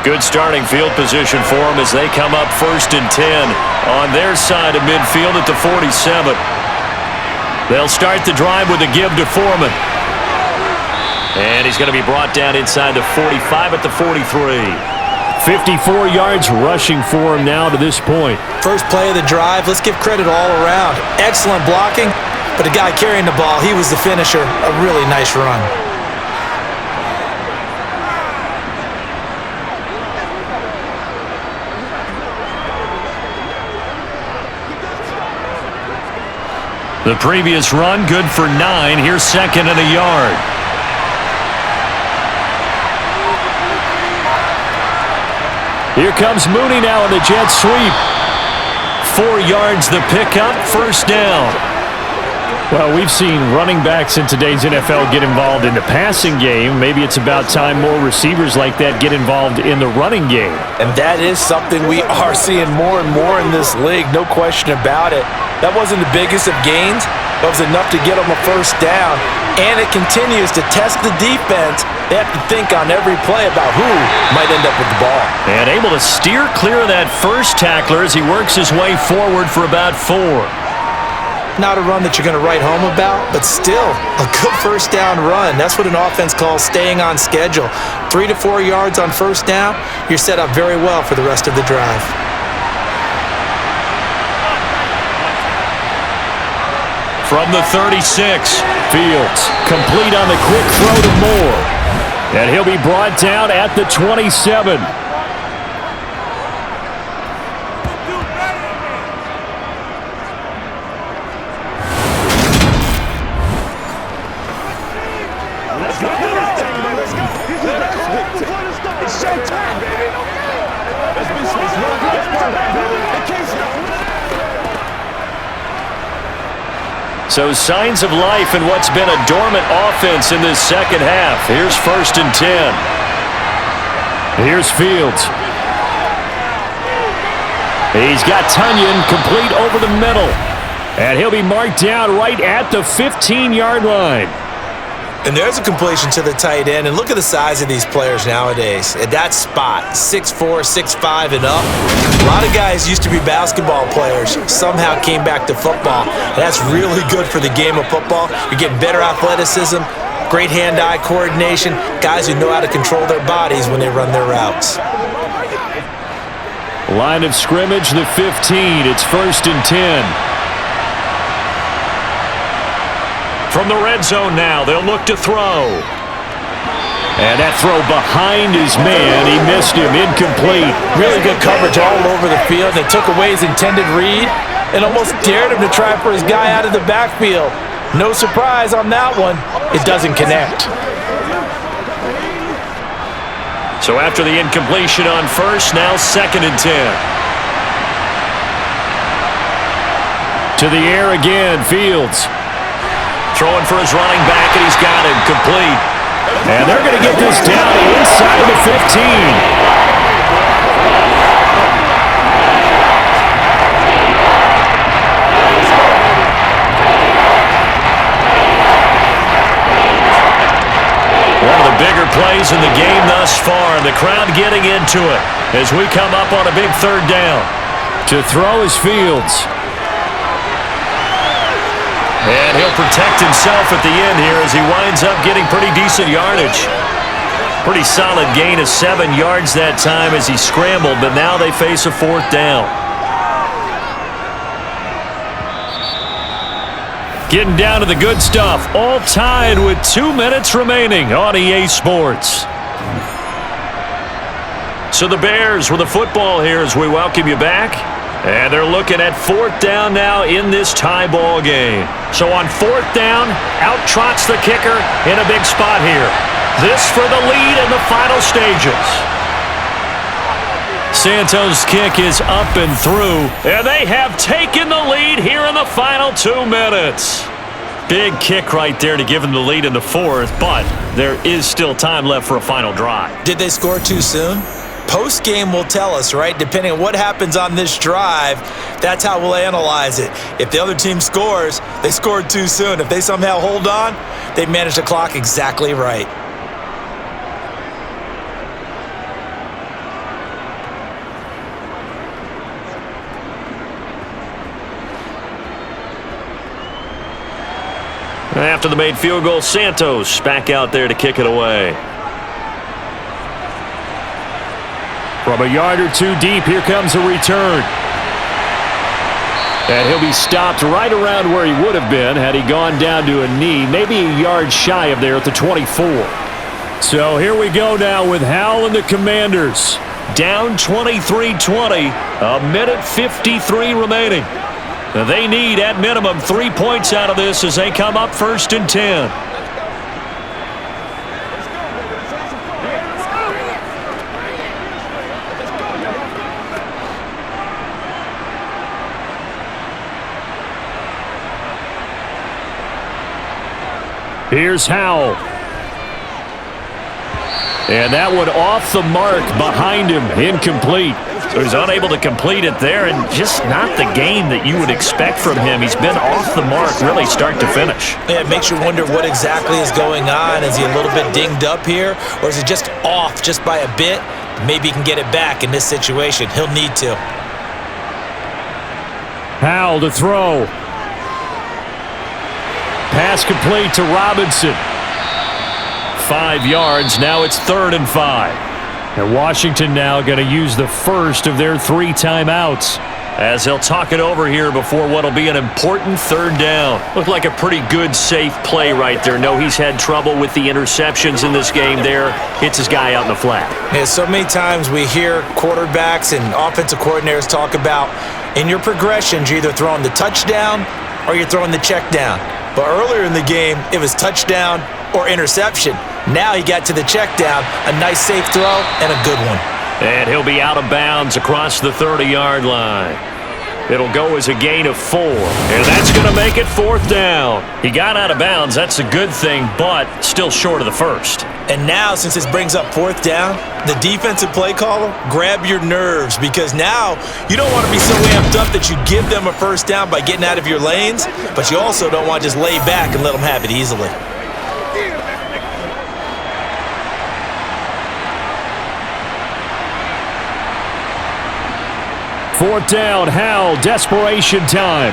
Good starting field position for them as they come up first and 10 on their side of midfield at the 47. They'll start the drive with a give to Foreman. And he's going to be brought down inside the 45 at the 43. 54 yards rushing for him now to this point. First play of the drive, let's give credit all around. Excellent blocking, but the guy carrying the ball, he was the finisher. A really nice run. The previous run, good for 9. Here's second and a yard. Here comes Mooney now in the jet sweep. 4 yards the pickup, first down. Well, we've seen running backs in today's NFL get involved in the passing game. Maybe it's about time more receivers like that get involved in the running game. And that is something we are seeing more and more in this league, no question about it. That wasn't the biggest of gains, but it was enough to get them a first down. And it continues to test the defense. They have to think on every play about who might end up with the ball. And able to steer clear of that first tackler as he works his way forward for about 4. Not a run that you're going to write home about, but still a good first down run. That's what an offense calls staying on schedule. 3 to 4 yards on first down, you're set up very well for the rest of the drive. From the 36, Fields complete on the quick throw to Moore. And he'll be brought down at the 27. So signs of life in what's been a dormant offense in this second half. Here's first and 10. Here's Fields. He's got Tunyon complete over the middle. And he'll be marked down right at the 15-yard line. And there's a completion to the tight end. And look at the size of these players nowadays. At that spot, 6'4", 6'5", and up. A lot of guys used to be basketball players. Somehow came back to football. And that's really good for the game of football. You're getting better athleticism, great hand-eye coordination, guys who know how to control their bodies when they run their routes. Line of scrimmage, the 15. It's first and 10. From the red zone now, they'll look to throw. And that throw behind his man, he missed him, incomplete. Really good coverage all over the field. They took away his intended read and almost dared him to try for his guy out of the backfield. No surprise on that one. It doesn't connect. So after the incompletion on first, now 2nd and 10. To the air again, Fields. Throwing for his running back, and he's got him complete. And they're going to get this down inside of the 15. One of the bigger plays in the game thus far, and the crowd getting into it as we come up on a big 3rd down. To throw is Fields. And he'll protect himself at the end here as he winds up getting pretty decent yardage. Pretty solid gain of 7 yards that time as he scrambled, but now they face a 4th down. Getting down to the good stuff. All tied with 2 minutes remaining on EA Sports. So the Bears with the football here as we welcome you back. And they're looking at 4th down now in this tie ball game. So on 4th down, out trots the kicker in a big spot here. This for the lead in the final stages. Santos' kick is up and through. And they have taken the lead here in the final 2 minutes. Big kick right there to give them the lead in the 4th, but there is still time left for a final drive. Did they score too soon? Post-game will tell us, right? Depending on what happens on this drive, that's how we'll analyze it. If the other team scores, they scored too soon. If they somehow hold on, they managed the clock exactly right. After the made field goal, Santos back out there to kick it away. From a yard or 2 deep, here comes a return. And he'll be stopped right around where he would have been had he gone down to a knee, maybe a yard shy of there at the 24. So here we go now with Howell and the Commanders. Down 23-20, a minute 53 remaining. They need, at minimum, 3 points out of this as they come up 1st and 10. Here's Howell. And that one off the mark behind him, incomplete. So he's unable to complete it there, and just not the game that you would expect from him. He's been off the mark really start to finish. Yeah, it makes you wonder what exactly is going on. Is he a little bit dinged up here, or is he just off just by a bit? Maybe he can get it back in this situation. He'll need to. Howell to throw. Pass complete to Robinson. 5 yards. Now it's 3rd and 5. And Washington now going to use the first of their 3 timeouts. As they'll talk it over here before what'll be an important 3rd down. Looked like a pretty good, safe play right there. No, he's had trouble with the interceptions in this game there. Hits his guy out in the flat. Yeah, so many times we hear quarterbacks and offensive coordinators talk about in your progressions, you're either throwing the touchdown or you're throwing the check down. But earlier in the game, it was touchdown or interception. Now he got to the check down, a nice safe throw, and a good one. And he'll be out of bounds across the 30-yard line. It'll go as a gain of 4, and that's going to make it 4th down. He got out of bounds. That's a good thing, but still short of the first. And now, since this brings up 4th down, the defensive play caller, grab your nerves, because now you don't want to be so amped up that you give them a 1st down by getting out of your lanes, but you also don't want to just lay back and let them have it easily. Fourth down, Howell, desperation time.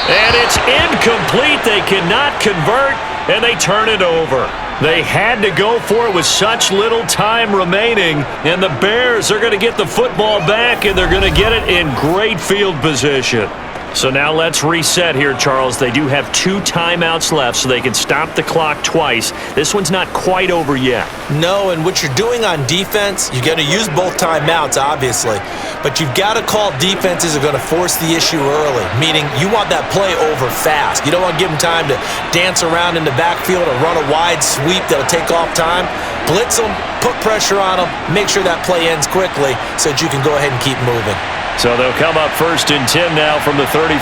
And it's incomplete. They cannot convert, and they turn it over. They had to go for it with such little time remaining, and the Bears are going to get the football back, and they're going to get it in great field position. So now let's reset here, Charles. They do have 2 timeouts left, so they can stop the clock twice. This one's not quite over yet. No, and what you're doing on defense, you're going to use both timeouts, obviously. But you've got to call defenses are going to force the issue early, meaning you want that play over fast. You don't want to give them time to dance around in the backfield or run a wide sweep that'll take off time. Blitz them, put pressure on them, make sure that play ends quickly so that you can go ahead and keep moving. So they'll come up 1st and 10 now from the 33.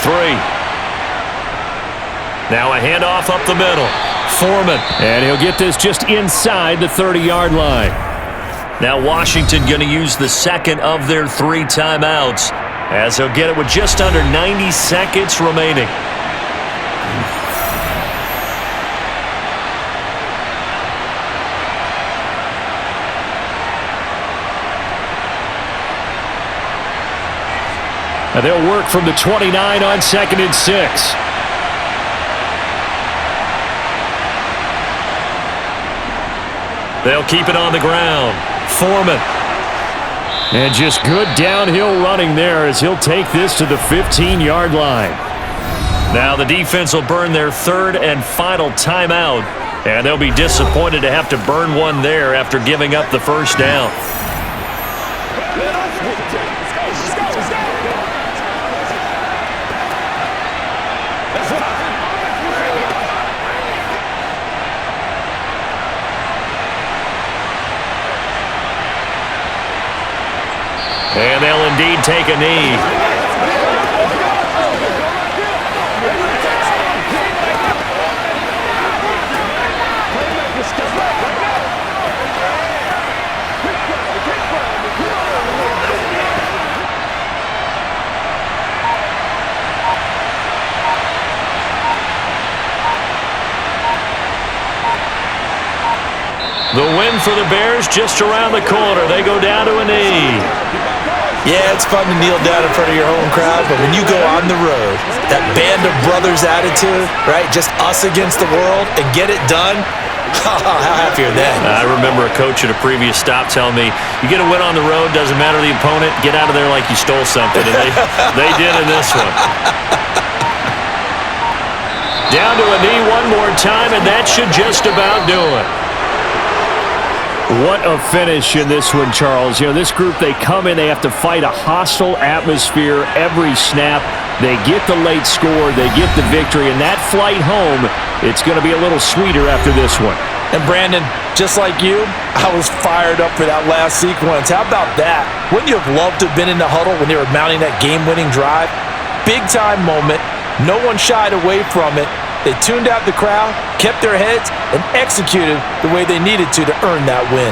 Now a handoff up the middle. Foreman. And he'll get this just inside the 30-yard line. Now Washington going to use the second of their 3 timeouts as they'll get it with just under 90 seconds remaining. And they'll work from the 29 on 2nd and 6. They'll keep it on the ground. Foreman. And just good downhill running there as he'll take this to the 15-yard line. Now the defense will burn their 3rd and final timeout, and they'll be disappointed to have to burn one there after giving up the first down. And they'll indeed take a knee. The win for the Bears just around the corner. They go down to a knee. Yeah, it's fun to kneel down in front of your home crowd, but when you go on the road, that band of brothers attitude, right, just us against the world, and get it done, how happy are they? I remember a coach at a previous stop telling me, you get a win on the road, doesn't matter the opponent, get out of there like you stole something, and they did in this one. Down to a knee one more time, and that should just about do it. What a finish in this one, Charles. You know, this group, they come in, they have to fight a hostile atmosphere every snap. They get the late score, they get the victory, and that flight home, it's going to be a little sweeter after this one. And Brandon, just like you, I was fired up for that last sequence. How about that? Wouldn't you have loved to have been in the huddle when they were mounting that game-winning drive? Big-time moment. No one shied away from it. They tuned out the crowd, kept their heads, and executed the way they needed to earn that win.